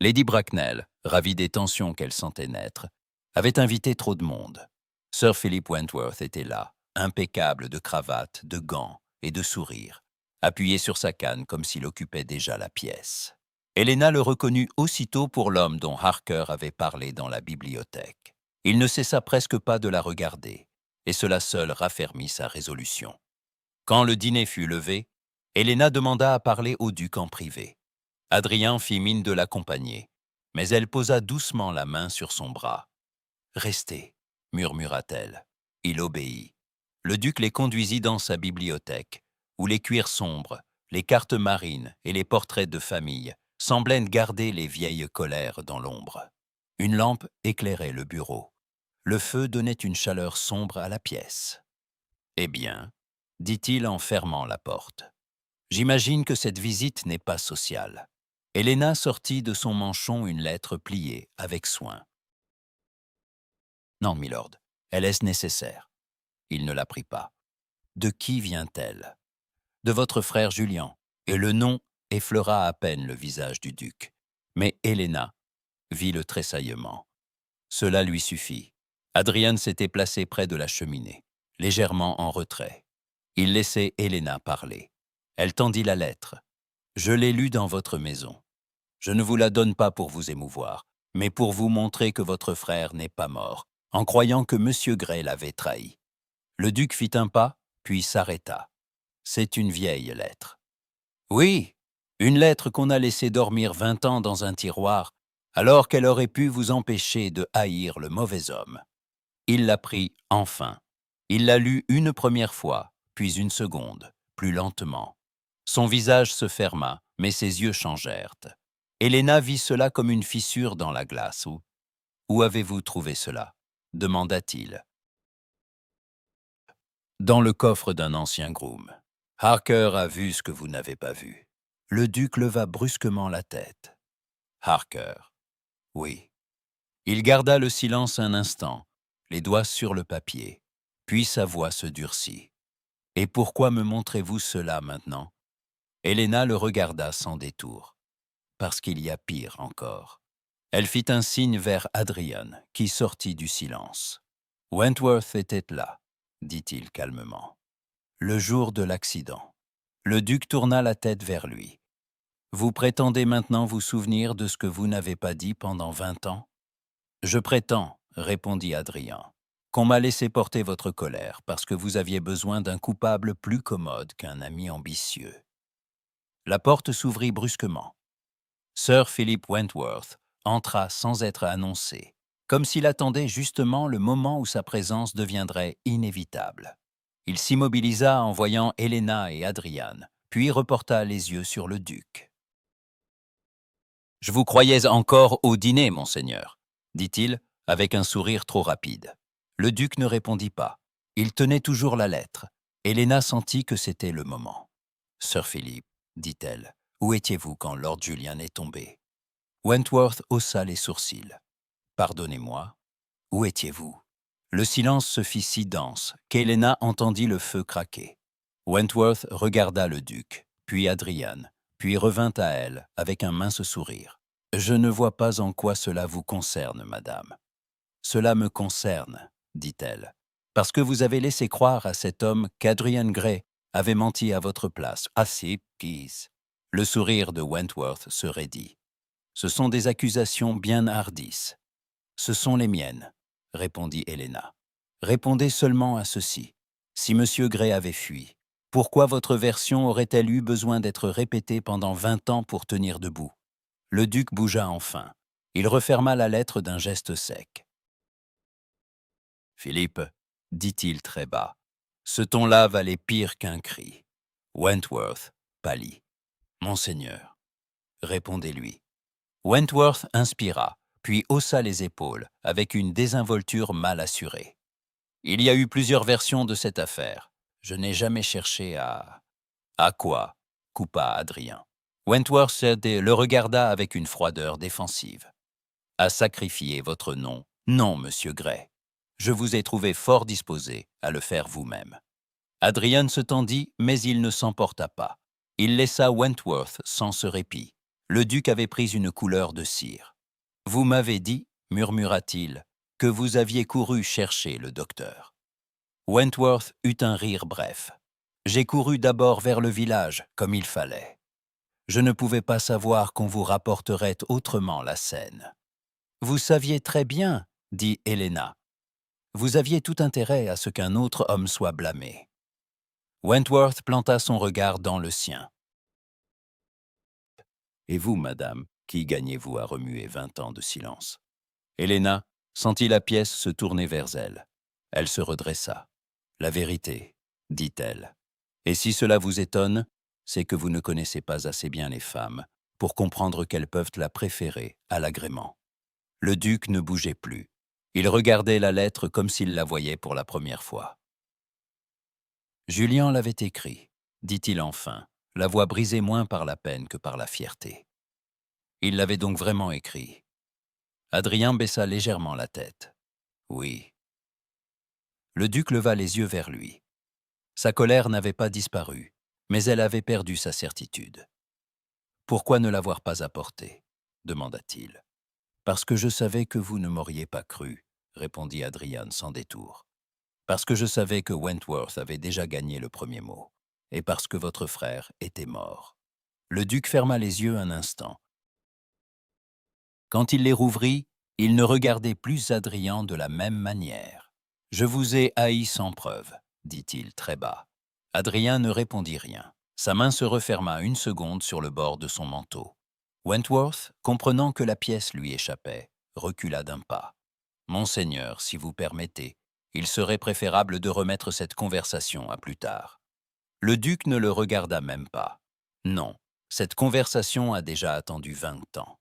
Lady Bracknell, ravie des tensions qu'elle sentait naître, avait invité trop de monde. Sir Philip Wentworth était là, impeccable de cravate, de gants et de sourire, appuyé sur sa canne comme s'il occupait déjà la pièce. Helena le reconnut aussitôt pour l'homme dont Harker avait parlé dans la bibliothèque. Il ne cessa presque pas de la regarder, et cela seul raffermit sa résolution. Quand le dîner fut levé, Helena demanda à parler au duc en privé. Adrien fit mine de l'accompagner, mais elle posa doucement la main sur son bras. « Restez, » murmura-t-elle. Il obéit. Le duc les conduisit dans sa bibliothèque, où les cuirs sombres, les cartes marines et les portraits de famille semblaient garder les vieilles colères dans l'ombre. Une lampe éclairait le bureau. Le feu donnait une chaleur sombre à la pièce. « Eh bien, » dit-il en fermant la porte, « j'imagine que cette visite n'est pas sociale. » Helena sortit de son manchon une lettre pliée avec soin. « Non, milord, elle est nécessaire. » Il ne la prit pas. « De qui vient-elle ? » ?»« De votre frère Julien. » Et le nom effleura à peine le visage du duc. Mais Helena vit le tressaillement. Cela lui suffit. Adrian s'était placé près de la cheminée, légèrement en retrait. Il laissait Helena parler. Elle tendit la lettre. « Je l'ai lue dans votre maison. Je ne vous la donne pas pour vous émouvoir, mais pour vous montrer que votre frère n'est pas mort, en croyant que M. Gray l'avait trahi. » Le duc fit un pas, puis s'arrêta. « C'est une vieille lettre. »« Oui, une lettre qu'on a laissée dormir 20 ans dans un tiroir, alors qu'elle aurait pu vous empêcher de haïr le mauvais homme. » Il la prit enfin. Il la lut une première fois, puis une seconde, plus lentement. Son visage se ferma, mais ses yeux changèrent. Helena vit cela comme une fissure dans la glace. « Où avez-vous trouvé cela ?» demanda-t-il. « Dans le coffre d'un ancien groom. Harker a vu ce que vous n'avez pas vu. » Le duc leva brusquement la tête. « Harker. Oui. » Il garda le silence un instant, les doigts sur le papier, puis sa voix se durcit. « Et pourquoi me montrez-vous cela maintenant ?» Helena le regarda sans détour. « Parce qu'il y a pire encore. » Elle fit un signe vers Adrian, qui sortit du silence. « Wentworth était là, » dit-il calmement. « Le jour de l'accident. » Le duc tourna la tête vers lui. « Vous prétendez maintenant vous souvenir de ce que vous n'avez pas dit pendant 20 ans ?»« Je prétends, » répondit Adrien, « qu'on m'a laissé porter votre colère parce que vous aviez besoin d'un coupable plus commode qu'un ami ambitieux. » La porte s'ouvrit brusquement. Sir Philip Wentworth entra sans être annoncé, comme s'il attendait justement le moment où sa présence deviendrait inévitable. Il s'immobilisa en voyant Helena et Adrian, puis reporta les yeux sur le duc. « Je vous croyais encore au dîner, monseigneur, » dit-il, avec un sourire trop rapide. Le duc ne répondit pas. Il tenait toujours la lettre. Helena sentit que c'était le moment. « Sir Philip, » dit-elle, « où étiez-vous quand Lord Julian est tombé ?» Wentworth haussa les sourcils. « Pardonnez-moi, où étiez-vous » Le silence se fit si dense qu'Helena entendit le feu craquer. Wentworth regarda le duc, puis Adrian, puis revint à elle avec un mince sourire. « Je ne vois pas en quoi cela vous concerne, madame. »« Cela me concerne, » dit-elle, « parce que vous avez laissé croire à cet homme qu'Adrian Gray avait menti à votre place. Assez, please. » Le sourire de Wentworth se raidit. « Ce sont des accusations bien hardisses. »« Ce sont les miennes, » répondit Helena. « Répondez seulement à ceci. Si M. Gray avait fui, pourquoi votre version aurait-elle eu besoin d'être répétée pendant 20 ans pour tenir debout ?» Le duc bougea enfin. Il referma la lettre d'un geste sec. « Philippe, » dit-il très bas, « ce ton-là valait pire qu'un cri. » Wentworth pâlit. « Monseigneur, répondez-lui. » Wentworth inspira, puis haussa les épaules, avec une désinvolture mal assurée. « Il y a eu plusieurs versions de cette affaire. Je n'ai jamais cherché à... »« À quoi ?» coupa Adrien. Wentworth le regarda avec une froideur défensive. « À sacrifier votre nom. Non, monsieur Gray. Je vous ai trouvé fort disposé à le faire vous-même. » Adrien se tendit, mais il ne s'emporta pas. Il laissa Wentworth sans ce répit. Le duc avait pris une couleur de cire. « Vous m'avez dit, » murmura-t-il, « que vous aviez couru chercher le docteur. » Wentworth eut un rire bref. « J'ai couru d'abord vers le village, comme il fallait. Je ne pouvais pas savoir qu'on vous rapporterait autrement la scène. »« Vous saviez très bien, » dit Helena. « Vous aviez tout intérêt à ce qu'un autre homme soit blâmé. » Wentworth planta son regard dans le sien. « Et vous, madame, qui gagnez-vous à remuer 20 ans de silence ?» Helena sentit la pièce se tourner vers elle. Elle se redressa. « La vérité, » dit-elle. « Et si cela vous étonne, c'est que vous ne connaissez pas assez bien les femmes pour comprendre qu'elles peuvent la préférer à l'agrément. » Le duc ne bougeait plus. Il regardait la lettre comme s'il la voyait pour la première fois. « Julien l'avait écrit, » dit-il enfin, la voix brisée moins par la peine que par la fierté. « Il l'avait donc vraiment écrit. » Adrien baissa légèrement la tête. « Oui. » Le duc leva les yeux vers lui. Sa colère n'avait pas disparu, mais elle avait perdu sa certitude. « Pourquoi ne l'avoir pas apporté ?» demanda-t-il. « Parce que je savais que vous ne m'auriez pas cru, » répondit Adrien sans détour. Parce que je savais que Wentworth avait déjà gagné le premier mot, et parce que votre frère était mort. Le duc ferma les yeux un instant. Quand il les rouvrit, il ne regardait plus Adrien de la même manière. « Je vous ai haï sans preuve », dit-il très bas. Adrien ne répondit rien. Sa main se referma une seconde sur le bord de son manteau. Wentworth, comprenant que la pièce lui échappait, recula d'un pas. « Monseigneur, si vous permettez, il serait préférable de remettre cette conversation à plus tard. » Le duc ne le regarda même pas. Non, cette conversation a déjà attendu 20 ans.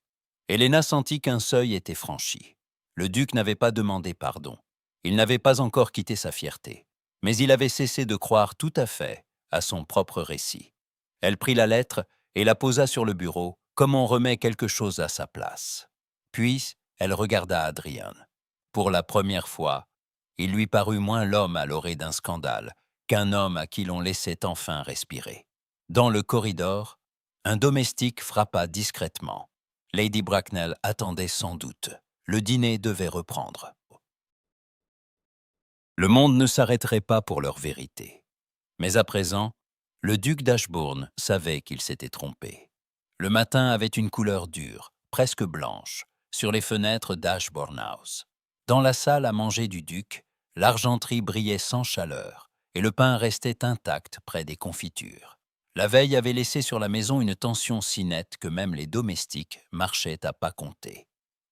Helena sentit qu'un seuil était franchi. Le duc n'avait pas demandé pardon. Il n'avait pas encore quitté sa fierté. Mais il avait cessé de croire tout à fait à son propre récit. Elle prit la lettre et la posa sur le bureau, comme on remet quelque chose à sa place. Puis, elle regarda Adrien. Pour la première fois, il lui parut moins l'homme à l'orée d'un scandale qu'un homme à qui l'on laissait enfin respirer. Dans le corridor, un domestique frappa discrètement. Lady Bracknell attendait sans doute. Le dîner devait reprendre. Le monde ne s'arrêterait pas pour leur vérité. Mais à présent, le duc d'Ashbourne savait qu'il s'était trompé. Le matin avait une couleur dure, presque blanche, sur les fenêtres d'Ashbourne House. Dans la salle à manger du duc, l'argenterie brillait sans chaleur et le pain restait intact près des confitures. La veille avait laissé sur la maison une tension si nette que même les domestiques marchaient à pas comptés.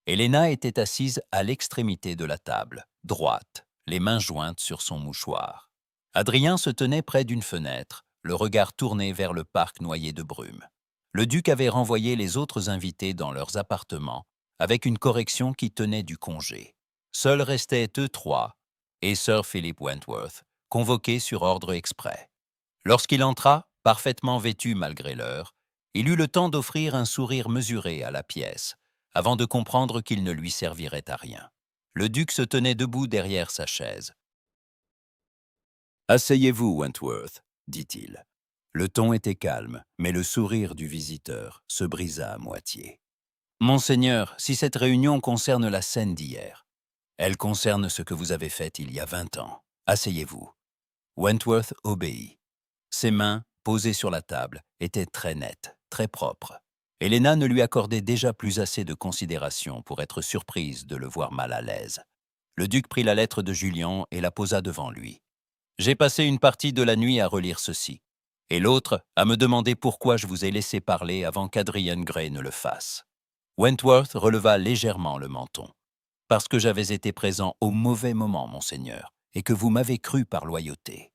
Helena était assise à l'extrémité de la table, droite, les mains jointes sur son mouchoir. Adrien se tenait près d'une fenêtre, le regard tourné vers le parc noyé de brume. Le duc avait renvoyé les autres invités dans leurs appartements, avec une correction qui tenait du congé. Seuls restaient eux trois et Sir Philip Wentworth, convoqués sur ordre exprès. Lorsqu'il entra, parfaitement vêtu malgré l'heure, il eut le temps d'offrir un sourire mesuré à la pièce, avant de comprendre qu'il ne lui servirait à rien. Le duc se tenait debout derrière sa chaise. « Asseyez-vous, Wentworth, » dit-il. Le ton était calme, mais le sourire du visiteur se brisa à moitié. « Monseigneur, si cette réunion concerne la scène d'hier, elle concerne ce que vous avez fait il y a 20 ans. Asseyez-vous. » Wentworth obéit. Ses mains, posées sur la table, étaient très nettes, très propres. Helena ne lui accordait déjà plus assez de considération pour être surprise de le voir mal à l'aise. Le duc prit la lettre de Julian et la posa devant lui. « J'ai passé une partie de la nuit à relire ceci, et l'autre à me demander pourquoi je vous ai laissé parler avant qu'Adrian Gray ne le fasse. » Wentworth releva légèrement le menton. « Parce que j'avais été présent au mauvais moment, monseigneur, et que vous m'avez cru par loyauté. »«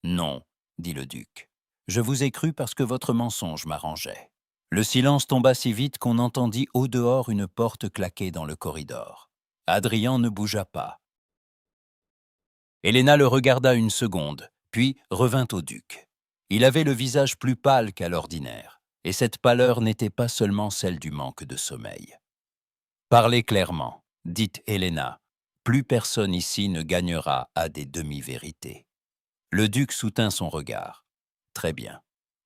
Non, » dit le duc. « Je vous ai cru parce que votre mensonge m'arrangeait. » Le silence tomba si vite qu'on entendit au dehors une porte claquer dans le corridor. Adrien ne bougea pas. Helena le regarda une seconde, puis revint au duc. Il avait le visage plus pâle qu'à l'ordinaire, et cette pâleur n'était pas seulement celle du manque de sommeil. « Parlez clairement, » dit Helena. « Plus personne ici ne gagnera à des demi-vérités. » Le duc soutint son regard. « Très bien.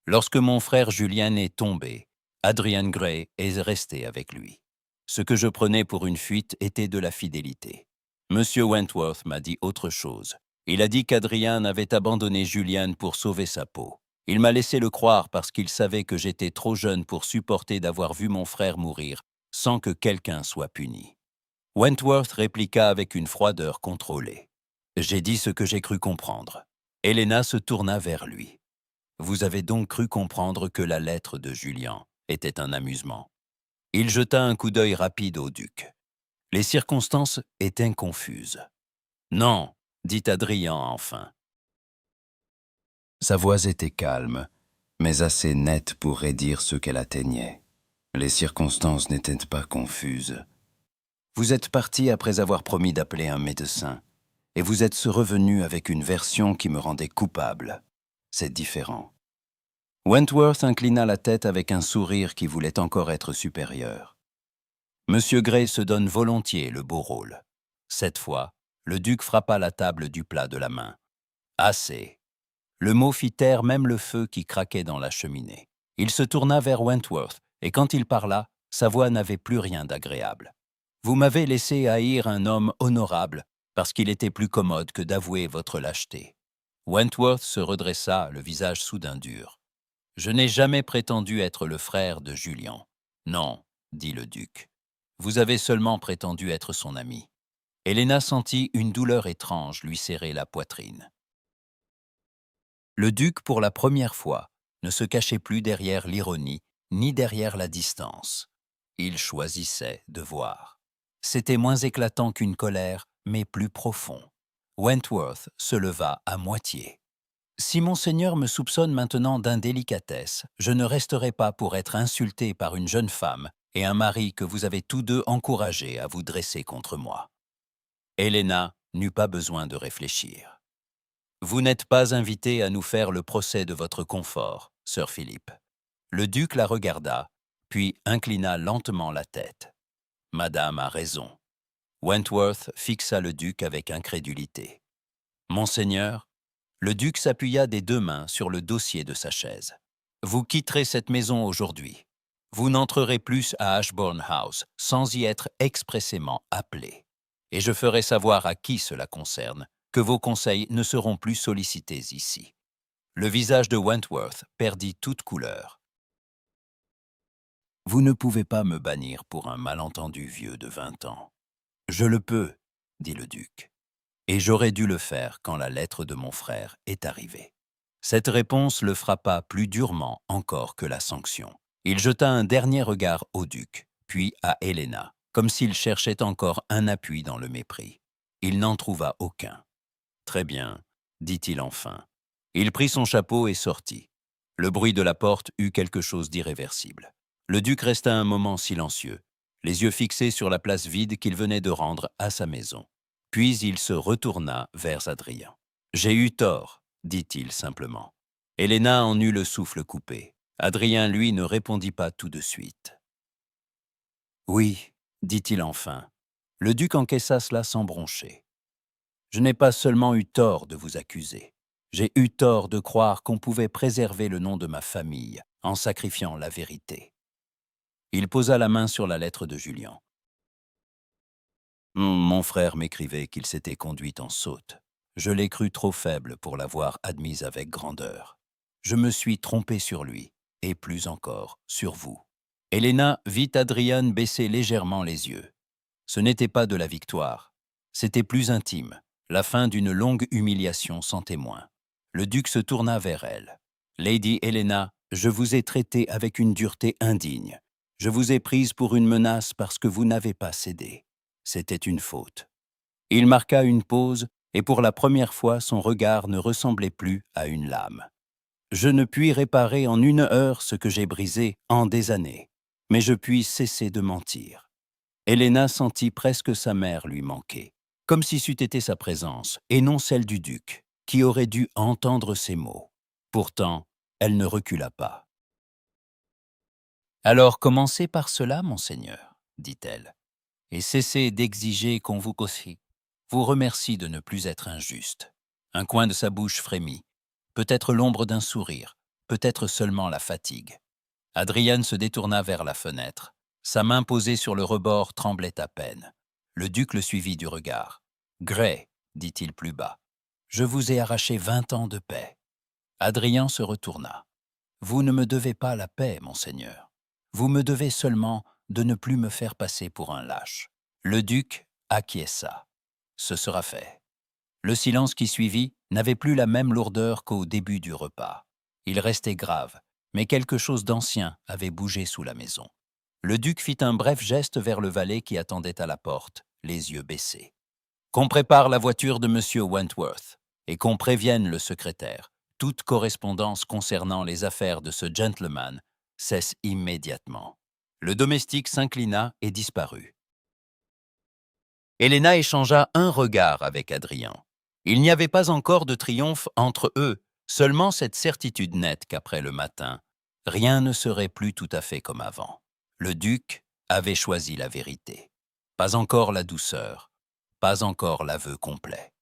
Lorsque mon frère Julien est tombé, Adrian Gray est resté avec lui. Ce que je prenais pour une fuite était de la fidélité. Monsieur Wentworth m'a dit autre chose. Il a dit qu'Adrien avait abandonné Julian pour sauver sa peau. Il m'a laissé le croire parce qu'il savait que j'étais trop jeune pour supporter d'avoir vu mon frère mourir sans que quelqu'un soit puni. » Wentworth répliqua avec une froideur contrôlée. « J'ai dit ce que j'ai cru comprendre. » Helena se tourna vers lui. « Vous avez donc cru comprendre que la lettre de Julian était un amusement. » Il jeta un coup d'œil rapide au duc. Les circonstances étaient confuses. « Non, » dit Adrien enfin. Sa voix était calme, mais assez nette pour redire ce qu'elle atteignait. Les circonstances n'étaient pas confuses. Vous êtes parti après avoir promis d'appeler un médecin, et vous êtes revenu avec une version qui me rendait coupable. C'est différent. Wentworth inclina la tête avec un sourire qui voulait encore être supérieur. Monsieur Gray se donne volontiers le beau rôle. Cette fois, le duc frappa la table du plat de la main. Assez. Le mot fit taire même le feu qui craquait dans la cheminée. Il se tourna vers Wentworth, et quand il parla, sa voix n'avait plus rien d'agréable. Vous m'avez laissé haïr un homme honorable parce qu'il était plus commode que d'avouer votre lâcheté. Wentworth se redressa, le visage soudain dur. « Je n'ai jamais prétendu être le frère de Julian. Non, dit le duc. Vous avez seulement prétendu être son ami. » Helena sentit une douleur étrange lui serrer la poitrine. Le duc, pour la première fois, ne se cachait plus derrière l'ironie, ni derrière la distance. Il choisissait de voir. C'était moins éclatant qu'une colère, mais plus profond. Wentworth se leva à moitié. « Si monseigneur me soupçonne maintenant d'indélicatesse, je ne resterai pas pour être insulté par une jeune femme et un mari que vous avez tous deux encouragés à vous dresser contre moi. » Helena n'eut pas besoin de réfléchir. « Vous n'êtes pas invité à nous faire le procès de votre confort, sœur Philippe. » Le duc la regarda, puis inclina lentement la tête. « Madame a raison. » Wentworth fixa le duc avec incrédulité. « Monseigneur ?» Le duc s'appuya des deux mains sur le dossier de sa chaise. « Vous quitterez cette maison aujourd'hui. Vous n'entrerez plus à Ashbourne House sans y être expressément appelé. Et je ferai savoir à qui cela concerne que vos conseils ne seront plus sollicités ici. » Le visage de Wentworth perdit toute couleur. « Vous ne pouvez pas me bannir pour un malentendu vieux de 20 ans. »« Je le peux, » dit le duc. « Et j'aurais dû le faire quand la lettre de mon frère est arrivée. » Cette réponse le frappa plus durement encore que la sanction. Il jeta un dernier regard au duc, puis à Helena, comme s'il cherchait encore un appui dans le mépris. Il n'en trouva aucun. « Très bien, » dit-il enfin. Il prit son chapeau et sortit. Le bruit de la porte eut quelque chose d'irréversible. Le duc resta un moment silencieux, les yeux fixés sur la place vide qu'il venait de rendre à sa maison. Puis il se retourna vers Adrien. « J'ai eu tort, » dit-il simplement. Helena en eut le souffle coupé. Adrien, lui, ne répondit pas tout de suite. « Oui, » dit-il enfin. Le duc encaissa cela sans broncher. « Je n'ai pas seulement eu tort de vous accuser. J'ai eu tort de croire qu'on pouvait préserver le nom de ma famille en sacrifiant la vérité. » Il posa la main sur la lettre de Julian. Mon frère m'écrivait qu'il s'était conduit en sotte. Je l'ai cru trop faible pour l'avoir admise avec grandeur. Je me suis trompé sur lui, et plus encore, sur vous. » Helena vit Adrien baisser légèrement les yeux. Ce n'était pas de la victoire, c'était plus intime, la fin d'une longue humiliation sans témoin. Le duc se tourna vers elle. « Lady Helena, je vous ai traité avec une dureté indigne. Je vous ai prise pour une menace parce que vous n'avez pas cédé. C'était une faute. » Il marqua une pause, et pour la première fois, son regard ne ressemblait plus à une lame. « Je ne puis réparer en une heure ce que j'ai brisé en des années, mais je puis cesser de mentir. » Helena sentit presque sa mère lui manquer, comme si c'eût été sa présence, et non celle du duc, qui aurait dû entendre ces mots. Pourtant, elle ne recula pas. « Alors commencez par cela, monseigneur, » dit-elle, « et cessez d'exiger qu'on vous vous remercie de ne plus être injuste. » Un coin de sa bouche frémit, peut-être l'ombre d'un sourire, peut-être seulement la fatigue. Adrien se détourna vers la fenêtre. Sa main posée sur le rebord tremblait à peine. Le duc le suivit du regard. « Gray, » dit-il plus bas, « je vous ai arraché 20 ans de paix. » Adrien se retourna. « Vous ne me devez pas la paix, monseigneur. Vous me devez seulement de ne plus me faire passer pour un lâche. » Le duc acquiesça. « Ce sera fait. » Le silence qui suivit n'avait plus la même lourdeur qu'au début du repas. Il restait grave, mais quelque chose d'ancien avait bougé sous la maison. Le duc fit un bref geste vers le valet qui attendait à la porte, les yeux baissés. « Qu'on prépare la voiture de M. Wentworth et qu'on prévienne le secrétaire. Toute correspondance concernant les affaires de ce gentleman cesse immédiatement. » Le domestique s'inclina et disparut. Helena échangea un regard avec Adrien. Il n'y avait pas encore de triomphe entre eux, seulement cette certitude nette qu'après le matin, rien ne serait plus tout à fait comme avant. Le duc avait choisi la vérité. Pas encore la douceur, pas encore l'aveu complet.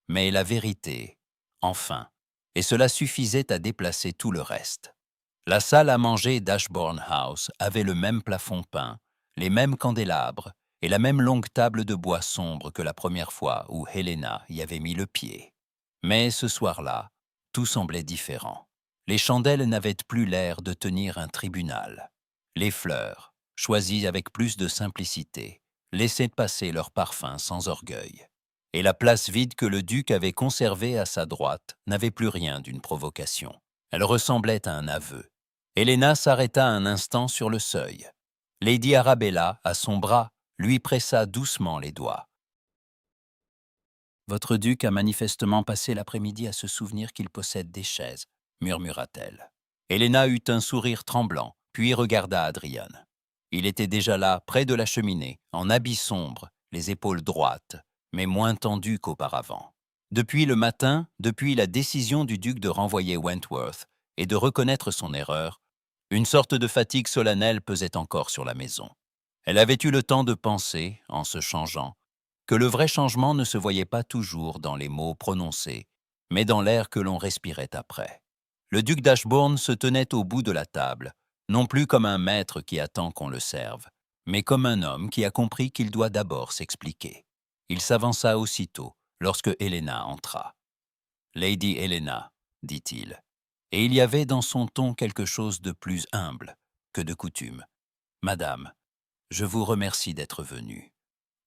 Mais la vérité, enfin, et cela suffisait à déplacer tout le reste. La salle à manger d'Ashbourne House avait le même plafond peint, les mêmes candélabres et la même longue table de bois sombre que la première fois où Helena y avait mis le pied. Mais ce soir-là, tout semblait différent. Les chandelles n'avaient plus l'air de tenir un tribunal. Les fleurs, choisies avec plus de simplicité, laissaient passer leur parfum sans orgueil. Et la place vide que le duc avait conservée à sa droite n'avait plus rien d'une provocation. Elle ressemblait à un aveu. Helena s'arrêta un instant sur le seuil. Lady Arabella, à son bras, lui pressa doucement les doigts. « Votre duc a manifestement passé l'après-midi à se souvenir qu'il possède des chaises, » murmura-t-elle. Helena eut un sourire tremblant, puis regarda Adrian. Il était déjà là, près de la cheminée, en habit sombre, les épaules droites, mais moins tendues qu'auparavant. Depuis le matin, depuis la décision du duc de renvoyer Wentworth et de reconnaître son erreur, une sorte de fatigue solennelle pesait encore sur la maison. Elle avait eu le temps de penser, en se changeant, que le vrai changement ne se voyait pas toujours dans les mots prononcés, mais dans l'air que l'on respirait après. Le duc d'Ashbourne se tenait au bout de la table, non plus comme un maître qui attend qu'on le serve, mais comme un homme qui a compris qu'il doit d'abord s'expliquer. Il s'avança aussitôt, lorsque Helena entra. « Lady Helena, dit-il, et il y avait dans son ton quelque chose de plus humble que de coutume. « Madame, je vous remercie d'être venue. »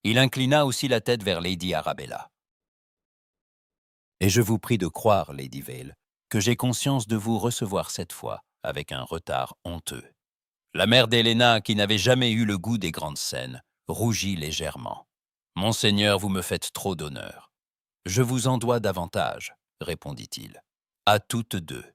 Il inclina aussi la tête vers Lady Arabella. « Et je vous prie de croire, Lady Vale, que j'ai conscience de vous recevoir cette fois avec un retard honteux. » La mère d'Helena, qui n'avait jamais eu le goût des grandes scènes, rougit légèrement. « Monseigneur, vous me faites trop d'honneur. »« Je vous en dois davantage, » répondit-il. « À toutes deux. »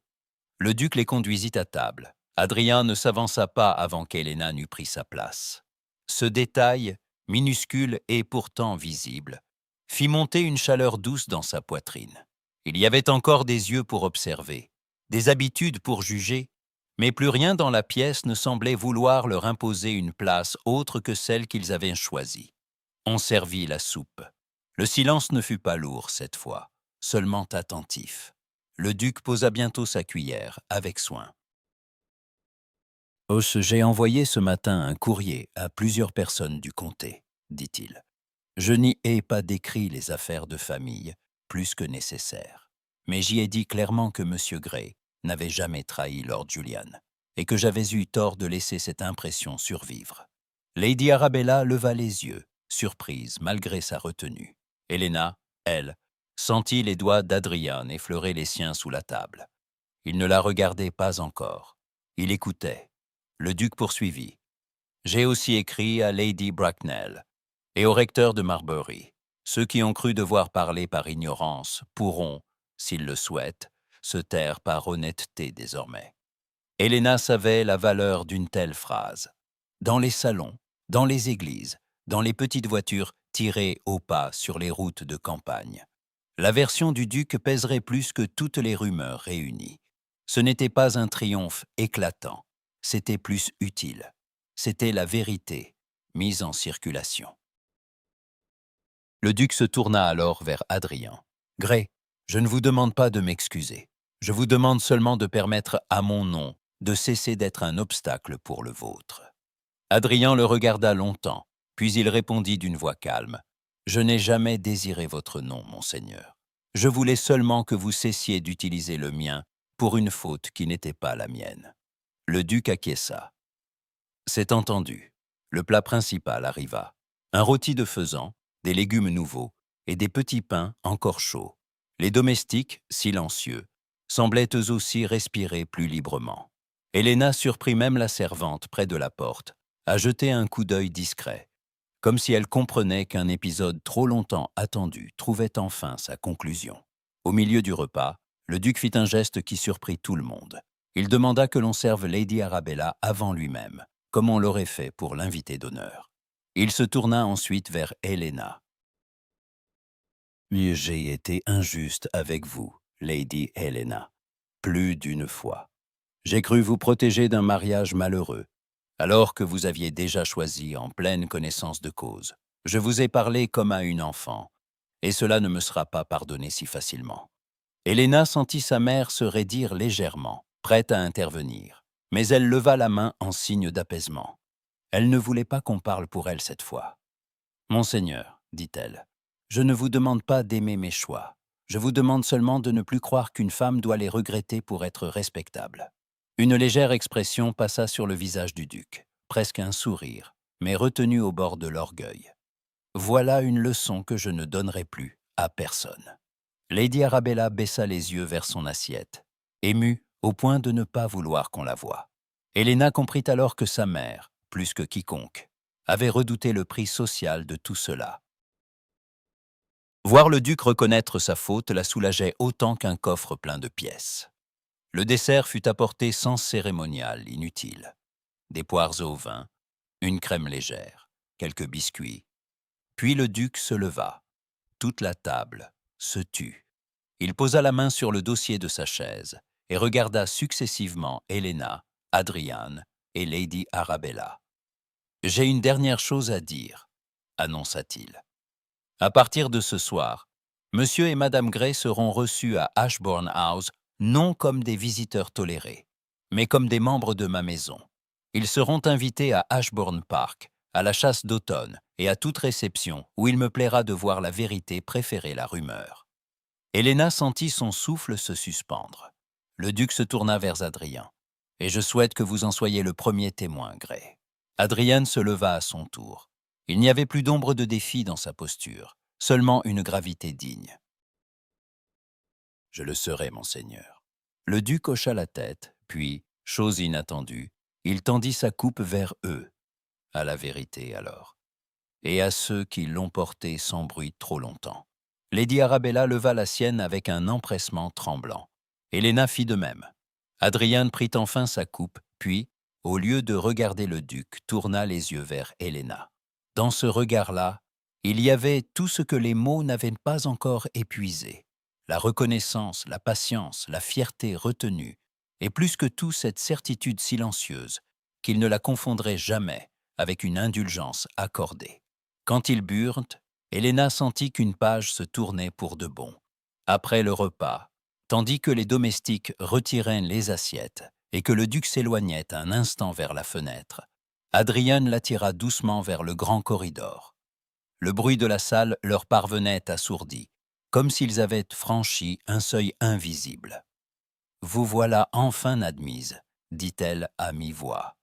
Le duc les conduisit à table. Adrien ne s'avança pas avant qu'Helena n'eût pris sa place. Ce détail, minuscule et pourtant visible, fit monter une chaleur douce dans sa poitrine. Il y avait encore des yeux pour observer, des habitudes pour juger, mais plus rien dans la pièce ne semblait vouloir leur imposer une place autre que celle qu'ils avaient choisie. On servit la soupe. Le silence ne fut pas lourd cette fois, seulement attentif. Le duc posa bientôt sa cuillère, avec soin. « J'ai envoyé ce matin un courrier à plusieurs personnes du comté, dit-il. Je n'y ai pas décrit les affaires de famille, plus que nécessaire. Mais j'y ai dit clairement que M. Gray n'avait jamais trahi Lord Julian, et que j'avais eu tort de laisser cette impression survivre. » Lady Arabella leva les yeux, surprise malgré sa retenue. Helena, elle, sentit les doigts d'Adrian effleurer les siens sous la table. Il ne la regardait pas encore. Il écoutait. Le duc poursuivit. « J'ai aussi écrit à Lady Bracknell et au recteur de Marbury. Ceux qui ont cru devoir parler par ignorance pourront, s'ils le souhaitent, se taire par honnêteté désormais. » Helena savait la valeur d'une telle phrase. Dans les salons, dans les églises, dans les petites voitures tirées au pas sur les routes de campagne. La version du duc pèserait plus que toutes les rumeurs réunies. Ce n'était pas un triomphe éclatant, c'était plus utile. C'était la vérité, mise en circulation. Le duc se tourna alors vers Adrien. « Gray, je ne vous demande pas de m'excuser. Je vous demande seulement de permettre à mon nom de cesser d'être un obstacle pour le vôtre. » Adrien le regarda longtemps, puis il répondit d'une voix calme. « Je n'ai jamais désiré votre nom, monseigneur. Je voulais seulement que vous cessiez d'utiliser le mien pour une faute qui n'était pas la mienne. » Le duc acquiesça. « C'est entendu. » Le plat principal arriva. Un rôti de faisan, des légumes nouveaux et des petits pains encore chauds. Les domestiques, silencieux, semblaient eux aussi respirer plus librement. Helena surprit même la servante près de la porte à jeter un coup d'œil discret, comme si elle comprenait qu'un épisode trop longtemps attendu trouvait enfin sa conclusion. Au milieu du repas, le duc fit un geste qui surprit tout le monde. Il demanda que l'on serve Lady Arabella avant lui-même, comme on l'aurait fait pour l'invité d'honneur. Il se tourna ensuite vers Helena. « J'ai été injuste avec vous, Lady Helena, plus d'une fois. J'ai cru vous protéger d'un mariage malheureux, alors que vous aviez déjà choisi en pleine connaissance de cause. Je vous ai parlé comme à une enfant, et cela ne me sera pas pardonné si facilement. » Helena sentit sa mère se raidir légèrement, prête à intervenir, mais elle leva la main en signe d'apaisement. Elle ne voulait pas qu'on parle pour elle cette fois. Monseigneur, dit-elle, je ne vous demande pas d'aimer mes choix. Je vous demande seulement de ne plus croire qu'une femme doit les regretter pour être respectable. Une légère expression passa sur le visage du duc, presque un sourire, mais retenu au bord de l'orgueil. Voilà une leçon que je ne donnerai plus à personne. Lady Arabella baissa les yeux vers son assiette, émue au point de ne pas vouloir qu'on la voie. Helena comprit alors que sa mère, plus que quiconque, avait redouté le prix social de tout cela. Voir le duc reconnaître sa faute la soulageait autant qu'un coffre plein de pièces. Le dessert fut apporté sans cérémonial inutile. Des poires au vin, une crème légère, quelques biscuits. Puis le duc se leva. Toute la table se tut. Il posa la main sur le dossier de sa chaise et regarda successivement Helena, Adrian et Lady Arabella. « J'ai une dernière chose à dire, » annonça-t-il. « À partir de ce soir, Monsieur et Madame Grey seront reçus à Ashbourne House non comme des visiteurs tolérés, mais comme des membres de ma maison. Ils seront invités à Ashbourne Park, à la chasse d'automne et à toute réception où il me plaira de voir la vérité préférer la rumeur. » Helena sentit son souffle se suspendre. Le duc se tourna vers Adrien. « Et je souhaite que vous en soyez le premier témoin, Grey. » Adrien se leva à son tour. Il n'y avait plus d'ombre de défi dans sa posture, seulement une gravité digne. « Je le serai, monseigneur. » Le duc hocha la tête, puis, chose inattendue, il tendit sa coupe vers eux. À la vérité, alors. Et à ceux qui l'ont porté sans bruit trop longtemps. Lady Arabella leva la sienne avec un empressement tremblant. Helena fit de même. Adrien prit enfin sa coupe, puis, au lieu de regarder le duc, tourna les yeux vers Helena. Dans ce regard-là, il y avait tout ce que les mots n'avaient pas encore épuisé. La reconnaissance, la patience, la fierté retenue, et plus que tout cette certitude silencieuse qu'il ne la confondrait jamais avec une indulgence accordée. Quand ils burent, Helena sentit qu'une page se tournait pour de bon. Après le repas, tandis que les domestiques retiraient les assiettes et que le duc s'éloignait un instant vers la fenêtre, Adrien l'attira doucement vers le grand corridor. Le bruit de la salle leur parvenait assourdi, comme s'ils avaient franchi un seuil invisible. « Vous voilà enfin admise, » dit-elle à mi-voix.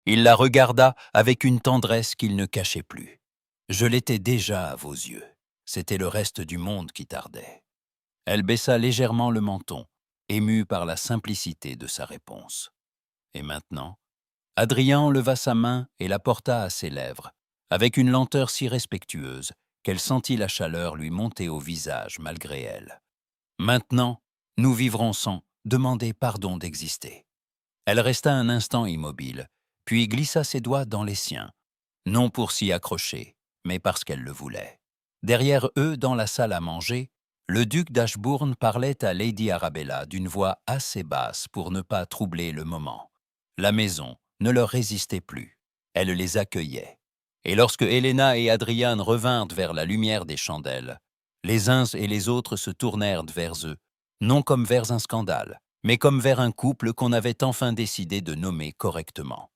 Il la regarda avec une tendresse qu'il ne cachait plus. « Je l'étais déjà à vos yeux. C'était le reste du monde qui tardait. » Elle baissa légèrement le menton, émue par la simplicité de sa réponse. Et maintenant, Adrien leva sa main et la porta à ses lèvres, avec une lenteur si respectueuse qu'elle sentit la chaleur lui monter au visage malgré elle. « Maintenant, nous vivrons sans demander pardon d'exister. » Elle resta un instant immobile, puis glissa ses doigts dans les siens, non pour s'y accrocher, mais parce qu'elle le voulait. Derrière eux, dans la salle à manger, le duc d'Ashbourne parlait à Lady Arabella d'une voix assez basse pour ne pas troubler le moment. La maison ne leur résistait plus, elle les accueillait. Et lorsque Helena et Adrian revinrent vers la lumière des chandelles, les uns et les autres se tournèrent vers eux, non comme vers un scandale, mais comme vers un couple qu'on avait enfin décidé de nommer correctement.